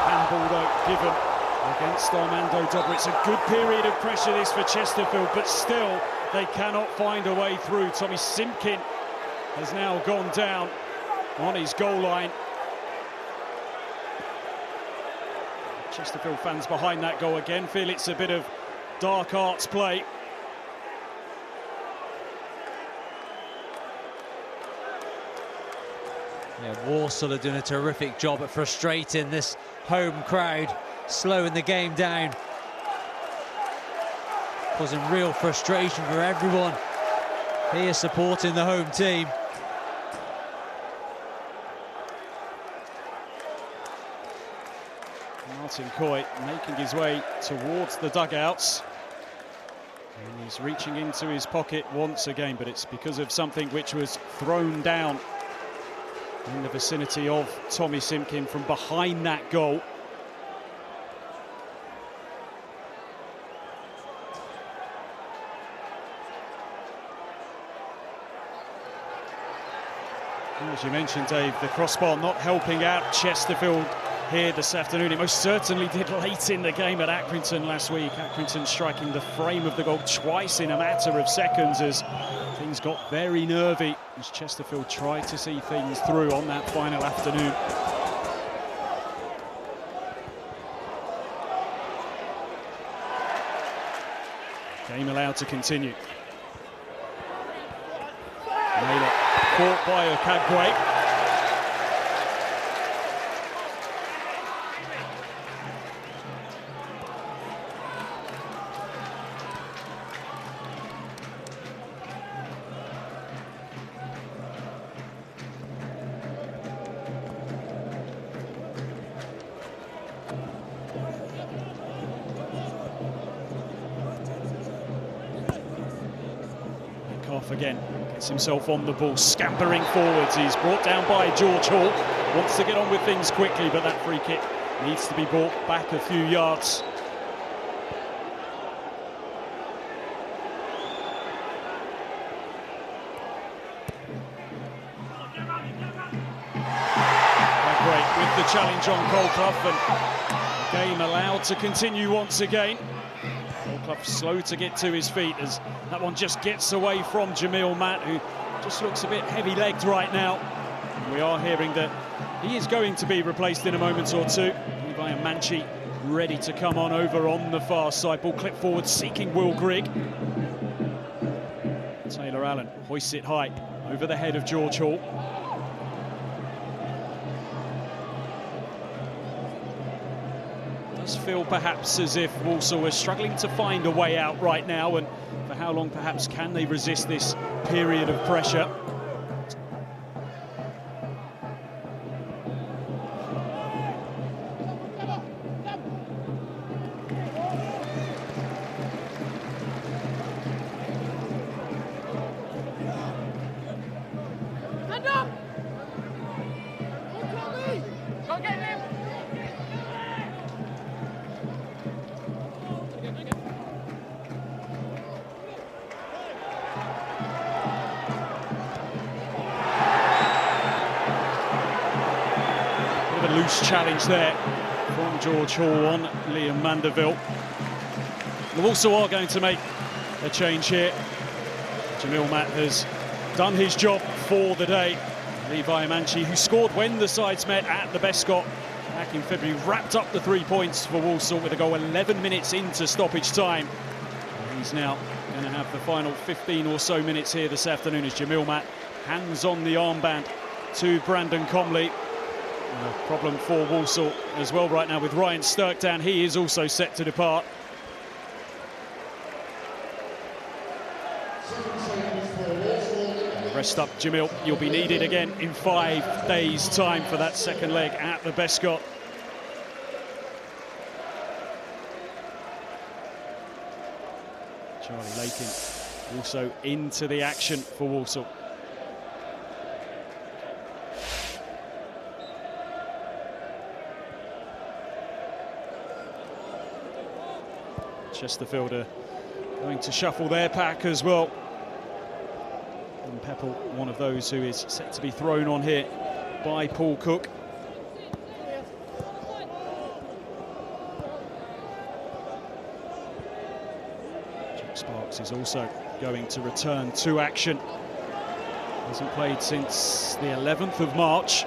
Handball though given against Armando Dobra. It's a good period of pressure this for Chesterfield, but still they cannot find a way through. Tommy Simpkin has now gone down on his goal line. Chesterfield fans behind that goal again feel it's a bit of dark arts play. Yeah, Walsall are doing a terrific job at frustrating this home crowd, slowing the game down, causing real frustration for everyone here supporting the home team. Martin Coy making his way towards the dugouts. And he's reaching into his pocket once again, but it's because of something which was thrown down in the vicinity of Tommy Simpkin from behind that goal. As you mentioned, Dave, the crossbar not helping out Chesterfield here this afternoon. It most certainly did late in the game at Accrington last week. Accrington striking the frame of the goal twice in a matter of seconds as things got very nervy as Chesterfield tried to see things through on that final afternoon. Game allowed to continue. Naylor caught by Okagwe. Off again, gets himself on the ball, scampering forwards. He's brought down by George Hall, wants to get on with things quickly, but that free kick needs to be brought back a few yards. Great with the challenge on Goldclough, and the game allowed to continue once again. Goldclough slow to get to his feet as that one just gets away from Jamil Matt, who just looks a bit heavy-legged right now. And we are hearing that he is going to be replaced in a moment or two. Levi Manchi ready to come on over on the far side. Ball clipped forward, seeking Will Grigg. Taylor Allen hoists it high over the head of George Hall. does feel perhaps as if Walsall are struggling to find a way out right now, and for how long perhaps can they resist this period of pressure? Loose challenge there from George Hall on Liam Mandeville. Walsall are going to make a change here. Jamil Matt has done his job for the day. Levi Amanchi, who scored when the sides met at the Bescot back in February, wrapped up the 3 points for Walsall with a goal 11 minutes into stoppage time. And he's now going to have the final 15 or so minutes here this afternoon as Jamil Matt hands on the armband to Brandon Comley. And a problem for Walsall as well right now with Ryan Stirk down. He is also set to depart. Rest up, Jamil. You'll be needed again in 5 days' time for that second leg at the Bescot. Charlie Lakin also into the action for Walsall. Chesterfield are going to shuffle their pack as well. And Pepple, one of those who is set to be thrown on here by Paul Cook. Jack Sparks is also going to return to action. Hasn't played since the 11th of March.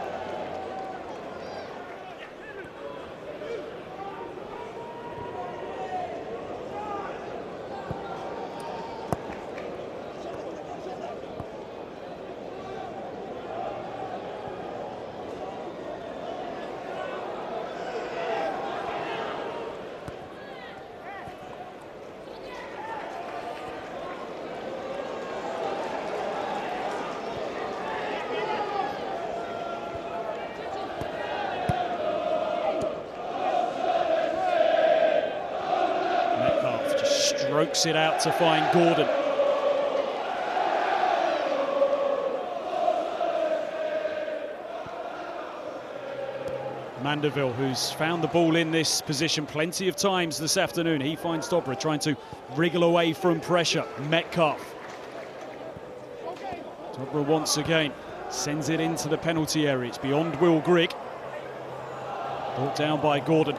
Strokes it out to find Gordon. Mandeville, who's found the ball in this position plenty of times this afternoon. He finds Dobra trying to wriggle away from pressure. Metcalf. Dobra once again sends it into the penalty area. It's beyond Will Grigg. Brought down by Gordon.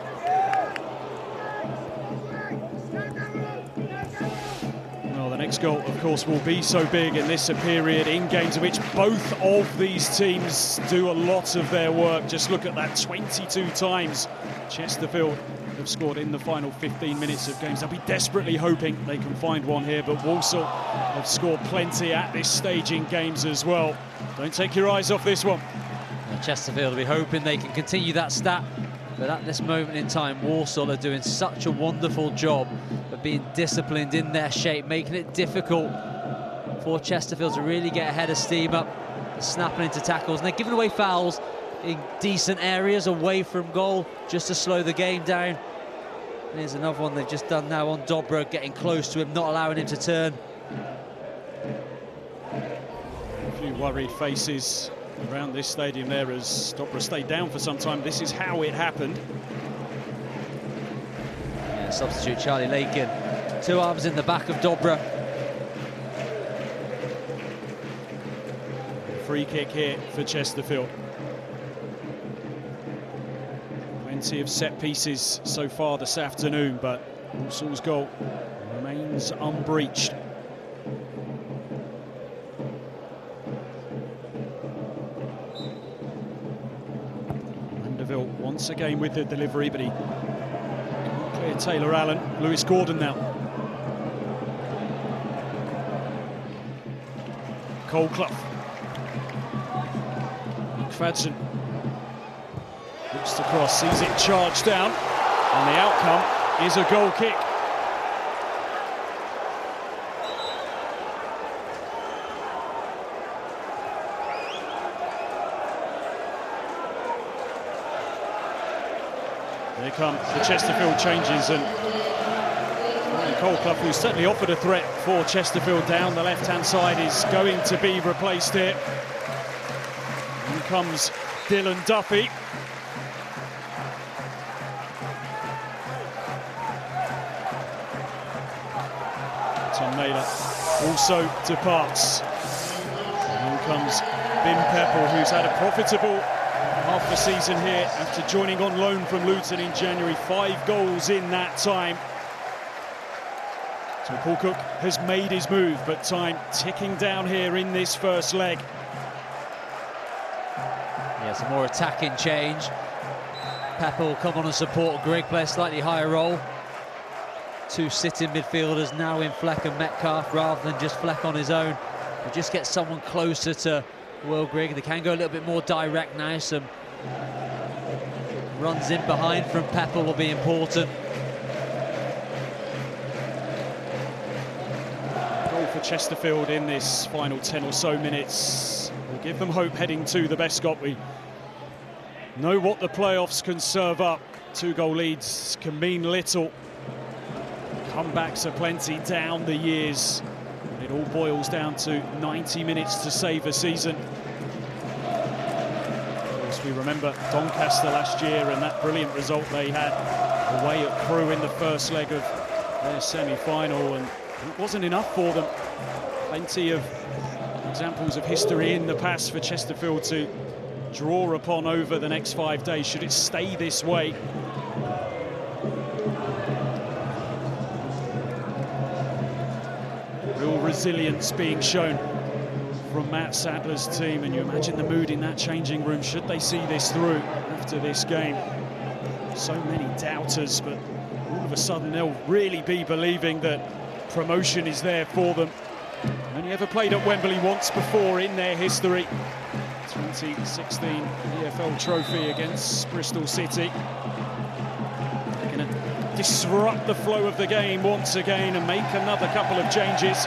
Next goal, of course, will be so big in this period in games in which both of these teams do a lot of their work. Just look at that, 22 times Chesterfield have scored in the final 15 minutes of games. They'll be desperately hoping they can find one here, but Walsall have scored plenty at this stage in games as well. Don't take your eyes off this one. Chesterfield will be hoping they can continue that stat. But at this moment in time, Walsall are doing such a wonderful job of being disciplined in their shape, making it difficult for Chesterfield to really get ahead of steam up, snapping into tackles. And they're giving away fouls in decent areas away from goal just to slow the game down. And here's another one they've just done now on Dobra, getting close to him, not allowing him to turn. A few worried faces around this stadium there as Dobra stayed down for some time. This is how it happened. Yeah, substitute Charlie Lakin, 2 arms in the back of Dobra. Free kick here for Chesterfield. Plenty of set pieces so far this afternoon, but Walsall's goal remains unbreached. Once again with the delivery, but he can't clear Taylor Allen. Lewis Gordon now. Cole Clough. McFadden looks to cross, sees it charged down. And the outcome is a goal kick. Here come the Chesterfield changes, and Cole Clough, who's certainly offered a threat for Chesterfield down the left-hand side, is going to be replaced here. In comes Dylan Duffy. Tom Naylor also departs. And in comes Ben Peppel, who's had a profitable half the season here after joining on loan from Luton in January. 5 goals in that time. So Paul Cook has made his move, but time ticking down here in this first leg. Yeah, some more attacking change. Peppel will come on and support Grigg, play a slightly higher role. 2 sitting midfielders now in Fleck and Metcalfe rather than just Fleck on his own. We just get someone closer to Will Grigg. They can go a little bit more direct now. Some runs in behind from Peppel will be important. Goal for Chesterfield in this final 10 or so minutes will give them hope heading to the Bescot. We know what the playoffs can serve up. 2-goal leads can mean little. Comebacks are plenty down the years. It all boils down to 90 minutes to save a season. Of course, we remember Doncaster last year and that brilliant result they had away at Crewe in the first leg of their semi-final, and it wasn't enough for them. Plenty of examples of history in the past for Chesterfield to draw upon over the next 5 days, should it stay this way. Real resilience being shown from Matt Sadler's team, and you imagine the mood in that changing room should they see this through after this game. So many doubters, but all of a sudden they'll really be believing that promotion is there for them. Only ever played at Wembley once before in their history. 2016 EFL trophy against Bristol City. They're going to disrupt the flow of the game once again and make another couple of changes.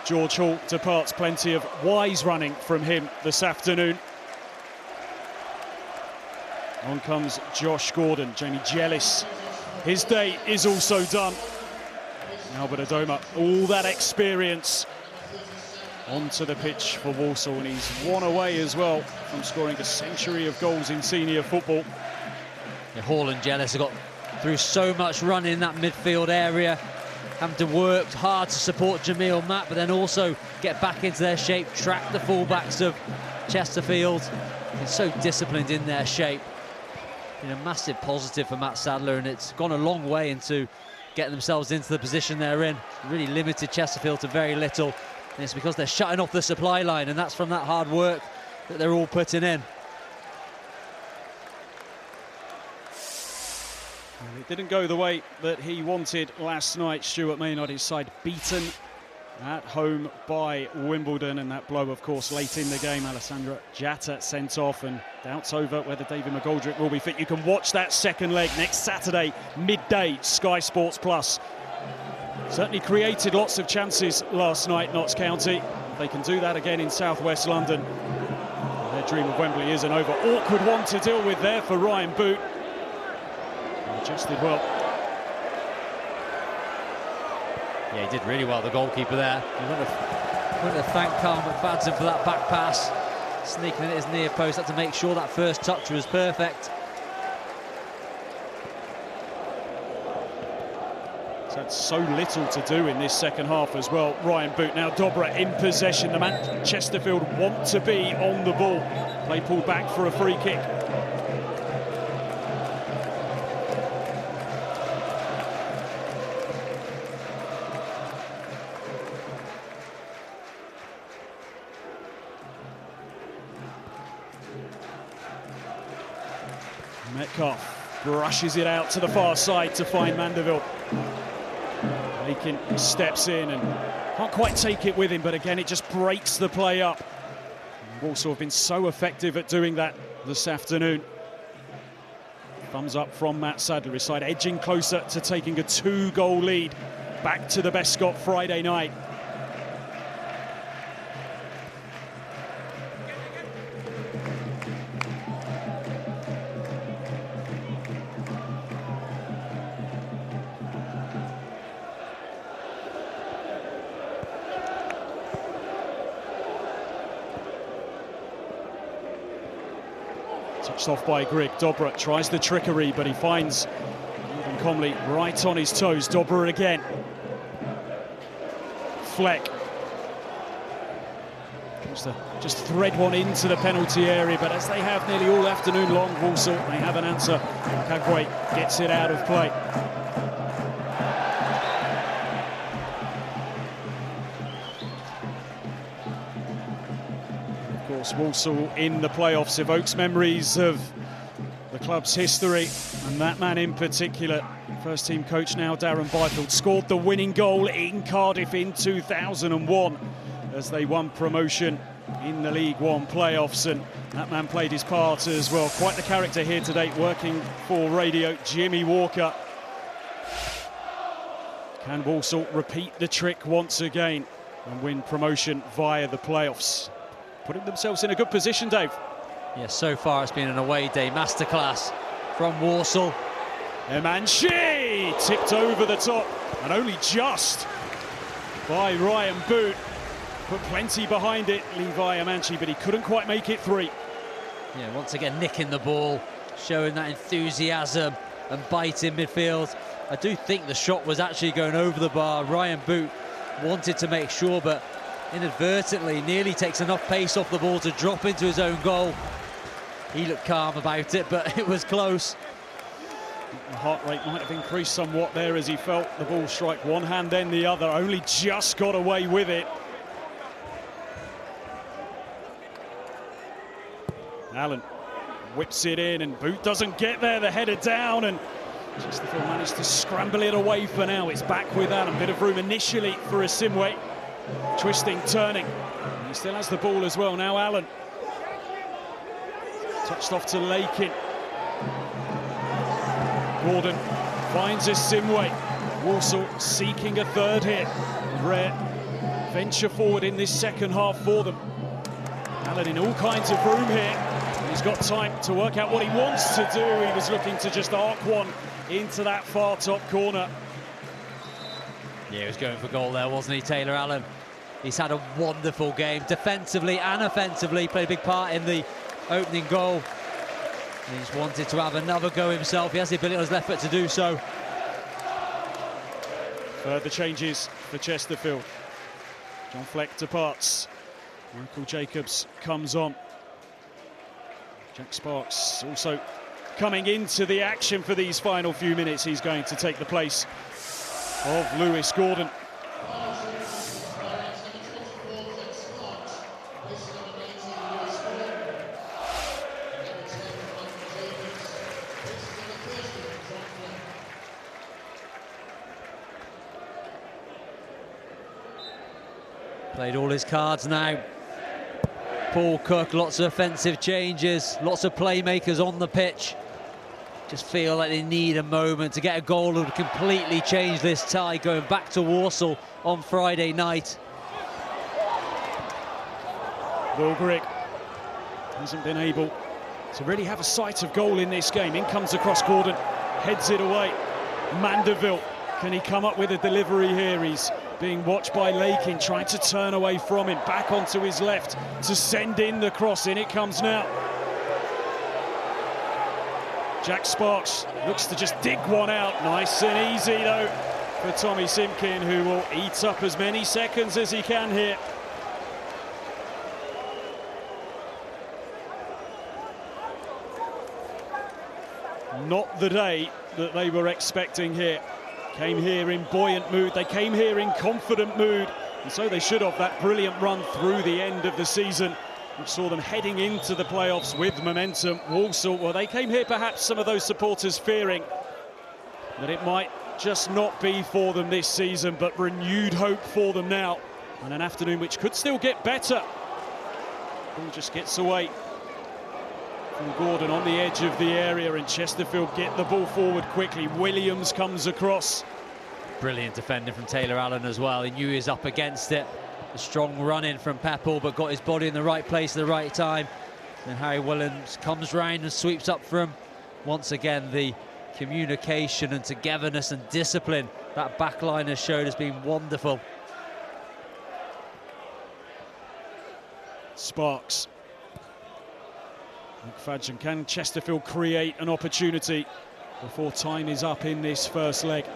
George Hall departs. Plenty of wise running from him this afternoon. On comes Josh Gordon. Jamie Jealous, his day is also done. Albert Adoma, all that experience onto the pitch for Walsall, and he's one away as well from scoring a century of goals in senior football. Yeah, Hall and Jealous have got through so much run in that midfield area, having to work hard to support Jamil Matt, but then also get back into their shape, track the fullbacks of Chesterfield. They're so disciplined in their shape. Been a massive positive for Matt Sadler, and it's gone a long way into getting themselves into the position they're in. Really limited Chesterfield to very little, and it's because they're shutting off the supply line, and that's from that hard work that they're all putting in. It didn't go the way that he wanted last night. Stuart Maynard, his side beaten at home by Wimbledon, and that blow, of course, late in the game. Alessandra Jatta sent off, and doubts over whether David McGoldrick will be fit. You can watch that second leg next Saturday, midday, Sky Sports Plus. Certainly created lots of chances last night, Notts County. They can do that again in southwest London. Their dream of Wembley isn't over. Awkward one to deal with there for Ryan Boot. Adjusted well. Yeah, he did really well, the goalkeeper there. He went to thank Carl McFadden for that back pass, sneaking in at his near post. Had to make sure that first touch was perfect. He's had so little to do in this second half as well. Ryan Boot, now Dobra in possession. The man Chesterfield want to be on the ball. Play pulled back for a free kick. Metcalfe brushes it out to the far side to find Mandeville. Lakin steps in and can't quite take it with him, but again, it just breaks the play up. Walsall have been so effective at doing that this afternoon. Thumbs up from Matt Sadler, his side edging closer to taking a 2-goal lead back to the Bescott Friday night. Touched off by Grigg. Dobra tries the trickery, but he finds Ewan Comley right on his toes. Dobra again. Fleck. Just thread one into the penalty area, but as they have nearly all afternoon long, Walsall, they have an answer. Kagwe gets it out of play. Of course, Walsall in the playoffs evokes memories of the club's history, and that man in particular, first team coach now Darren Byfield, scored the winning goal in Cardiff in 2001 as they won promotion in the League One playoffs, and that man played his part as well. Quite the character here today, working for radio, Jimmy Walker. Can Walsall repeat the trick once again and win promotion via the playoffs? Putting themselves in a good position, Dave. Yes, so far it's been an away day masterclass from Walsall. Emanchi tipped over the top, and only just by Ryan Boot. Put plenty behind it, Levi Emanchi, but he couldn't quite make it three. Yeah, once again nicking the ball, showing that enthusiasm and bite in midfield. I do think the shot was actually going over the bar. Ryan Boot wanted to make sure, but inadvertently nearly takes enough pace off the ball to drop into his own goal. He looked calm about it, but it was close. The heart rate might have increased somewhat there as he felt the ball strike one hand, then the other. Only just got away with it. Allen whips it in, and Boot doesn't get there. The header down, and Chesterfield managed to scramble it away for now. It's back with Allen. Bit of room initially for Asimwe. Twisting, turning. And he still has the ball as well. Now Allen. Touched off to Lakin. Gordon finds Asimwe. Walsall seeking a third hit. Rare venture forward in this second half for them. Allen in all kinds of room here. He's got time to work out what he wants to do. He was looking to just arc one into that far top corner. Yeah, he was going for goal there, wasn't he, Taylor Allen? He's had a wonderful game, defensively and offensively, played a big part in the opening goal. He just wanted to have another go himself. He has the ability on his left foot to do so. Further changes for Chesterfield. John Fleck departs. Michael Jacobs comes on. Jack Sparks also coming into the action for these final few minutes. He's going to take the place of Lewis Gordon. Played all his cards now. Paul Cook, lots of offensive changes, lots of playmakers on the pitch. Just feel like they need a moment to get a goal that would completely change this tie going back to Walsall on Friday night. Will Grigg hasn't been able to really have a sight of goal in this game. In comes across Gordon, heads it away. Mandeville, can he come up with a delivery here? He's being watched by Lakin, trying to turn away from him, back onto his left to send in the cross. In it comes now. Jack Sparks looks to just dig one out. Nice and easy though for Tommy Simpkin, who will eat up as many seconds as he can here. Not the day that they were expecting here. Came here in buoyant mood, they came here in confident mood, and so they should have. That brilliant run through the end of the season which saw them heading into the playoffs with momentum. Walsall, well, they came here perhaps some of those supporters fearing that it might just not be for them this season, but renewed hope for them now. And an afternoon which could still get better. Ball just gets away from Gordon on the edge of the area, and Chesterfield get the ball forward quickly. Williams comes across. Brilliant defending from Taylor Allen as well. He knew he was up against it. A strong run-in from Peppel, but got his body in the right place at the right time. And Harry Williams comes round and sweeps up for him. Once again, the communication and togetherness and discipline that back line has showed has been wonderful. Sparks. McFadden, can Chesterfield create an opportunity before time is up in this first leg?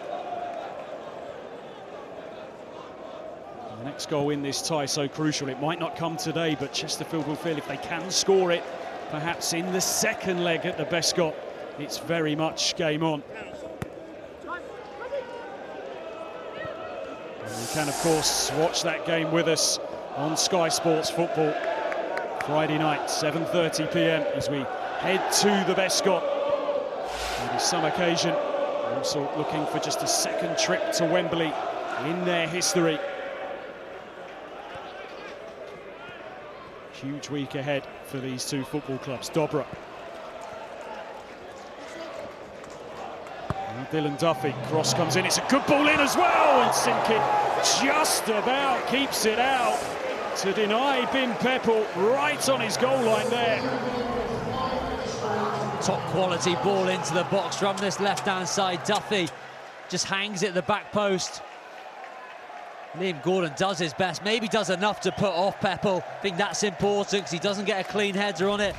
The next goal in this tie so crucial. It might not come today, but Chesterfield will feel if they can score it, perhaps in the second leg at the Bescot, it's very much game on. And you can, of course, watch that game with us on Sky Sports Football. Friday night, 7:30 p.m. as we head to the Bescot. Maybe some occasion. Also looking for just a second trip to Wembley in their history. Huge week ahead for these two football clubs. Dobra. And Dylan Duffy, cross comes in, it's a good ball in as well, and Simkin just about keeps it out to deny Bim Peppel right on his goal line there. Top quality ball into the box from this left-hand side. Duffy just hangs it at the back post. Liam Gordon does his best, maybe does enough to put off Peppel. I think that's important because he doesn't get a clean header on it.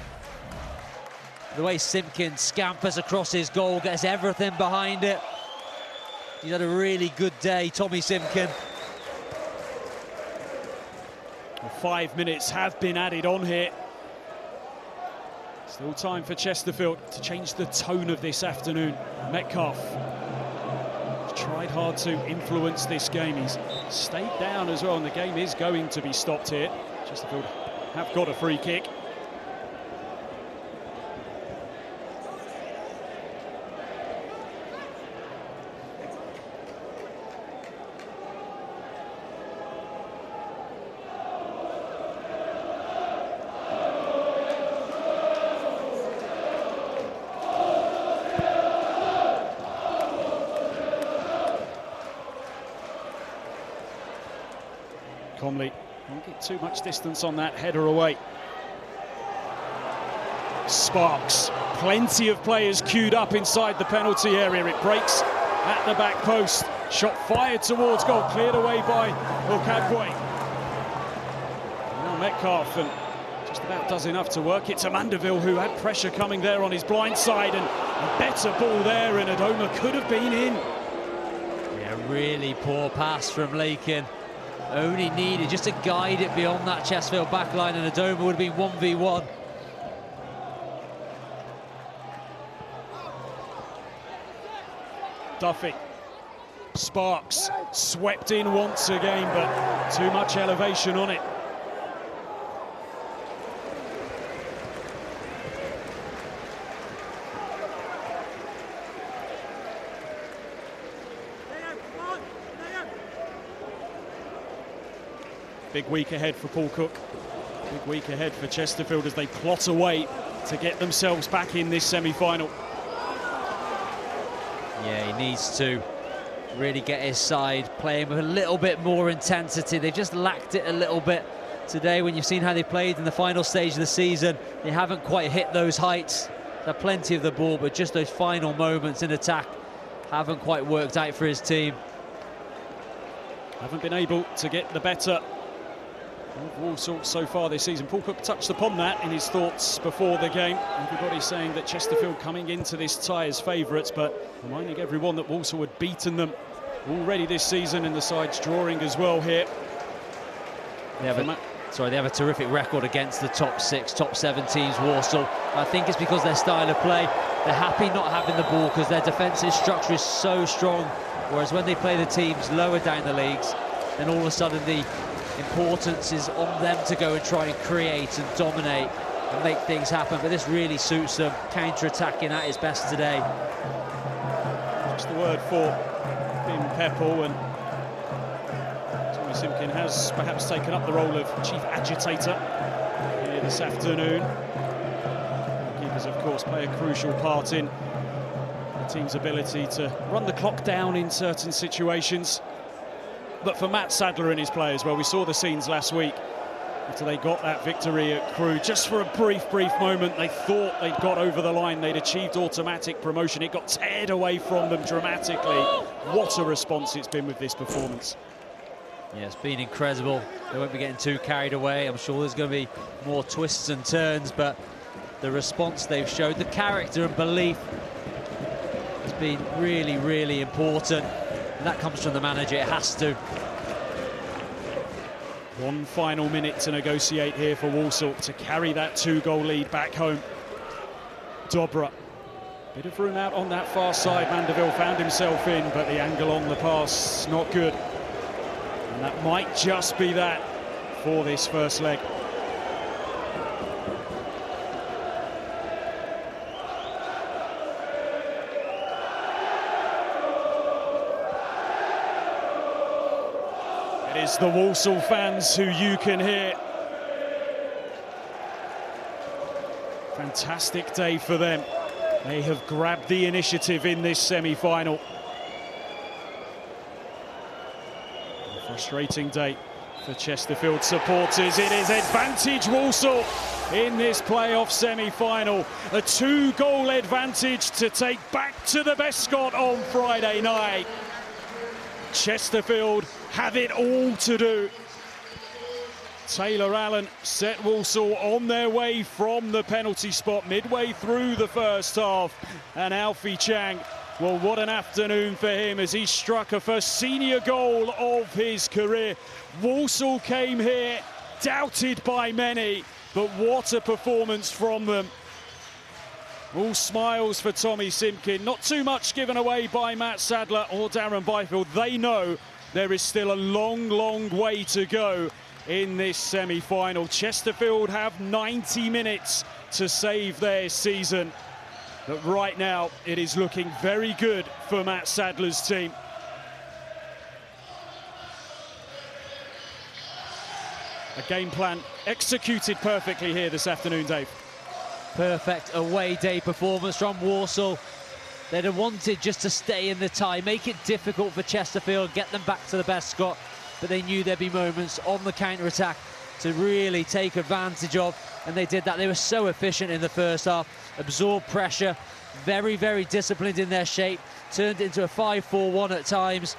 The way Simpkin scampers across his goal, gets everything behind it. He's had a really good day, Tommy Simpkin. 5 minutes have been added on here. Still time for Chesterfield to change the tone of this afternoon. Metcalf has tried hard to influence this game. He's stayed down as well, and the game is going to be stopped here. Chesterfield have got a free kick. Comley won't get too much distance on that header away. Sparks, plenty of players queued up inside the penalty area. It breaks at the back post. Shot fired towards goal, cleared away by Okagwe. Now Metcalf, and just about does enough to work it to Mandeville, who had pressure coming there on his blind side, and a better ball there, and Adoma could have been in. Yeah, really poor pass from Lakin. Only needed just to guide it beyond that Chesterfield backline, and Adoma would have been 1v1. Duffy. Sparks swept in once again, but too much elevation on it. Big week ahead for Paul Cook. Big week ahead for Chesterfield as they plot away to get themselves back in this semi-final. Yeah, he needs to really get his side playing with a little bit more intensity. They've just lacked it a little bit today. When you've seen how they played in the final stage of the season, they haven't quite hit those heights. They've plenty of the ball, but just those final moments in attack haven't quite worked out for his team. Haven't been able to get the better of Walsall so far this season. Paul Cook touched upon that in his thoughts before the game. Everybody's saying that Chesterfield coming into this tie as favourites, but reminding everyone that Walsall had beaten them already this season, and the side's drawing as well here. They have a terrific record against the top 6, top 7 teams, Walsall. I think it's because their style of play. They're happy not having the ball because their defensive structure is so strong, whereas when they play the teams lower down the leagues, then all of a sudden the importance is on them to go and try and create and dominate and make things happen, but this really suits them, counter-attacking at its best today. Just the word for Bim Peppel, and Tommy Simpkin has perhaps taken up the role of chief agitator here this afternoon. Keepers, of course, play a crucial part in the team's ability to run the clock down in certain situations. But for Matt Sadler and his players, well, we saw the scenes last week after they got that victory at Crewe. Just for a brief moment, they thought they'd got over the line, they'd achieved automatic promotion. It got teared away from them dramatically. What a response it's been with this performance. Yeah, it's been incredible. They won't be getting too carried away. I'm sure there's going to be more twists and turns, but the response they've showed, the character and belief, has been really, really important. And that comes from the manager, it has to. One final minute to negotiate here for Walsall to carry that 2-goal lead back home. Dobra, bit of room out on that far side. Mandeville found himself in, but the angle on the pass, not good. And that might just be that for this first leg. It is the Walsall fans who you can hear. Fantastic day for them. They have grabbed the initiative in this semi-final. A frustrating day for Chesterfield supporters. It is advantage Walsall in this playoff semi-final. A 2-goal advantage to take back to the Bescot on Friday night. Chesterfield have it all to do. Taylor Allen set Walsall on their way from the penalty spot midway through the first half. And Alfie Chang, well, what an afternoon for him as he struck a first senior goal of his career. Walsall came here doubted by many, but what a performance from them. All smiles for Tommy Simpkin. Not too much given away by Matt Sadler or Darren Byfield. They know there is still a long way to go in this semi-final. Chesterfield have 90 minutes to save their season. But right now, it is looking very good for Matt Sadler's team. A game plan executed perfectly here this afternoon, Dave. Perfect away day performance from Walsall. They'd have wanted just to stay in the tie, make it difficult for Chesterfield, get them back to the Bescot, but they knew there'd be moments on the counter-attack to really take advantage of, and they did that. They were so efficient in the first half, absorbed pressure, very disciplined in their shape, turned it into a 5-4-1 at times,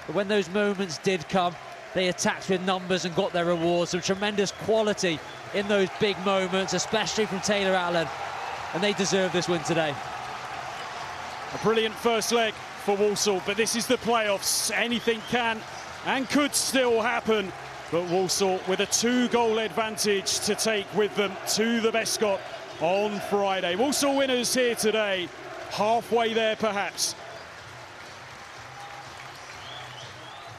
but when those moments did come, they attacked with numbers and got their rewards. Some tremendous quality in those big moments, especially from Taylor Allen, and they deserve this win today. A brilliant first leg for Walsall, but this is the playoffs. Anything can and could still happen, but Walsall with a 2-goal advantage to take with them to the Bescot on Friday. Walsall winners here today, halfway there perhaps.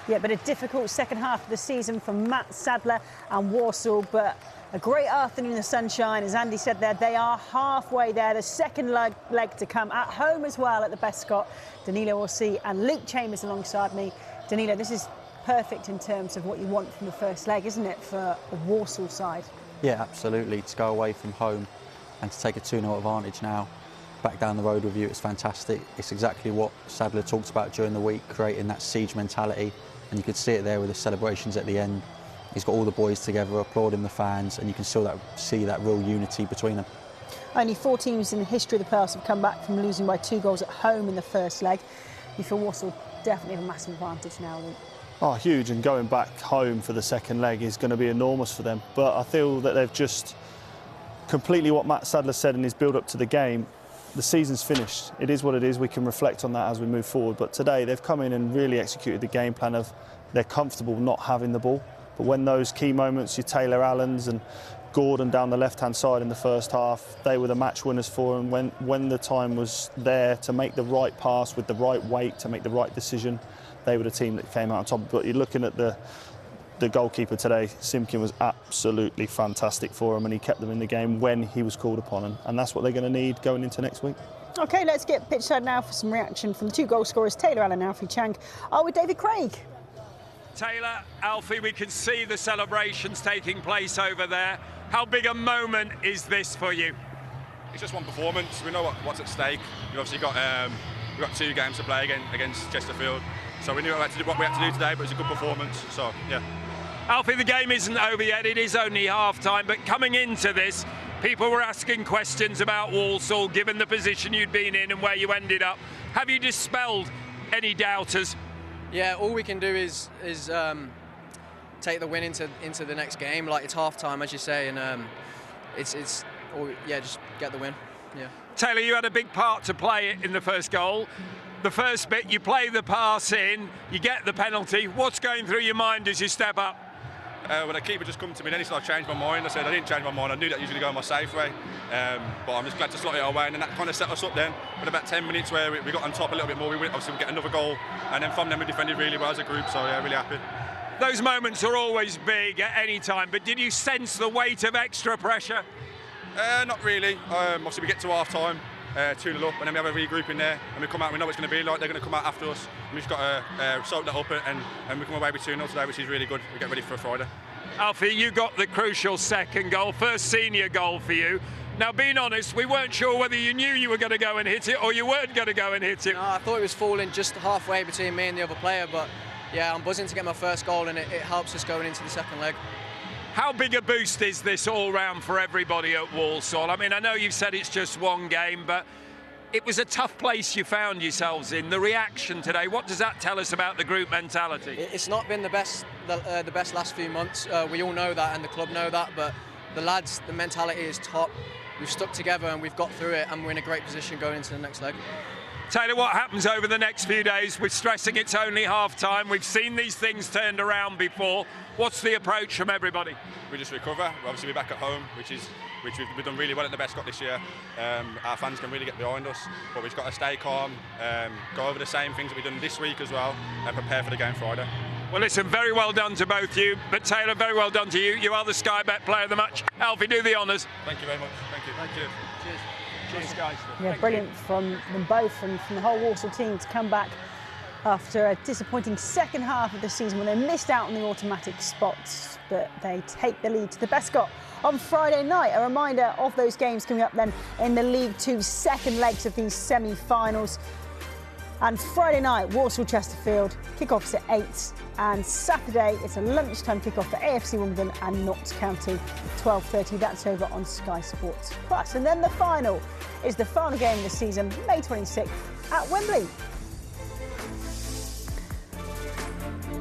Yeah, but a difficult second half of the season for Matt Sadler and Walsall, but a great afternoon in the sunshine. As Andy said there, they are halfway there. The second leg to come at home as well at the Bescot. Danilo Orsi and Luke Chambers alongside me. Danilo, this is perfect in terms of what you want from the first leg, isn't it, for the Walsall side? Yeah, absolutely. To go away from home and to take a 2-0 advantage now, back down the road with you, it's fantastic. It's exactly what Sadler talked about during the week, creating that siege mentality. And you could see it there with the celebrations at the end. He's got all the boys together applauding the fans, and you can still see that real unity between them. Only 4 teams in the history of the playoffs have come back from losing by 2 goals at home in the first leg. You feel Walsall definitely have a massive advantage now, Luke? Oh, huge, and going back home for the second leg is going to be enormous for them. But I feel that they've just completely what Matt Sadler said in his build-up to the game. The season's finished. It is what it is. We can reflect on that as we move forward. But today they've come in and really executed the game plan of they're comfortable not having the ball. But when those key moments, your Taylor Allens and Gordon down the left-hand side in the first half, they were the match winners for them. When the time was there to make the right pass with the right weight, to make the right decision, they were the team that came out on top. But you're looking at the the goalkeeper today, Simkin, was absolutely fantastic for them, and he kept them in the game when he was called upon, and that's what they're going to need going into next week. OK, let's get pitch side now for some reaction from the two goal scorers, Taylor Allen and Alfie Chang, are with David Craig. Taylor, Alfie, we can see the celebrations taking place over there. How big a moment is this for you? It's just one performance. We know what's at stake. We've obviously got 2 games to play against Chesterfield, so we knew what we had to do today, but it's a good performance. So yeah. Alfie, the game isn't over yet. It is only half-time, but coming into this, people were asking questions about Walsall, given the position you'd been in and where you ended up. Have you dispelled any doubters? Yeah, all we can do is take the win into the next game. Like, it's half-time, as you say, and just get the win. Yeah. Taylor, you had a big part to play in the first goal. The first bit, you play the pass in, you get the penalty. What's going through your mind as you step up? Well, the keeper just come to me, then he said I changed my mind. I said I didn't change my mind. I knew that usually go my safe way, but I'm just glad to slot it away, and then that kind of set us up then. With about 10 minutes where we got on top a little bit more, we get another goal, and then from them we defended really well as a group. So yeah, really happy. Those moments are always big at any time, but did you sense the weight of extra pressure? Not really. Obviously we get to half time, 2-0 up, and then we have a regroup in there, and we come out. We know what it's going to be like. They're going to come out after us. And we've just got to soak that up, and we come away with 2-0 today, which is really good. We get ready for Friday. Alfie, you got the crucial second goal, first senior goal for you. Now, being honest, we weren't sure whether you knew you were going to go and hit it or you weren't going to go and hit it. No, I thought it was falling just halfway between me and the other player, but yeah, I'm buzzing to get my first goal, and it helps us going into the second leg. How big a boost is this all round for everybody at Walsall? I mean, I know you've said it's just one game, but it was a tough place you found yourselves in. The reaction today, what does that tell us about the group mentality? It's not been the best last few months. We all know that, and the club know that, but the lads, the mentality is top. We've stuck together and we've got through it, and we're in a great position going into the next leg. Taylor, what happens over the next few days? We're stressing it's only half-time. We've seen these things turned around before. What's the approach from everybody? We just recover. We'll obviously be back at home, which we've done really well at the Best Scott this year. Our fans can really get behind us, but we've got to stay calm, go over the same things that we've done this week as well, and prepare for the game Friday. Well, listen, very well done to both you, but Taylor, very well done to you. You are the Sky Bet Player of the Match. Alfie, do the honours. Thank you very much. Thank you. Thank you. Cheers. Cheers, guys. Yeah, Thank brilliant you. from them both and from the whole Walsall team to come back after a disappointing second half of the season when they missed out on the automatic spots, but they take the lead to the Best Scott on Friday night. A reminder of those games coming up then in the League Two second legs of these semi-finals. And Friday night, Walsall-Chesterfield, kick-off is at 8. And Saturday, it's a lunchtime kick-off for AFC Wimbledon and Notts County, 12:30. That's over on Sky Sports Plus. And then the final is the final game of the season, May 26th at Wembley.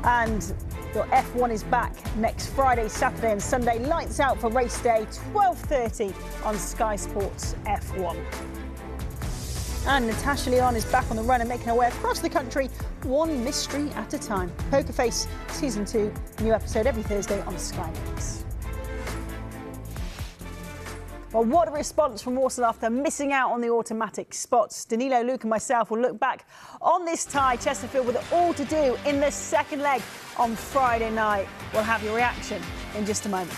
And your F1 is back next Friday, Saturday and Sunday. Lights out for race day, 12:30 on Sky Sports F1. And Natasha Leon is back on the run and making her way across the country, one mystery at a time. Poker Face Season 2, new episode every Thursday on Sky News. Well, what a response from Walsall after missing out on the automatic spots. Danilo, Luke and myself will look back on this tie. Chesterfield with it all to do in the second leg on Friday night. We'll have your reaction in just a moment.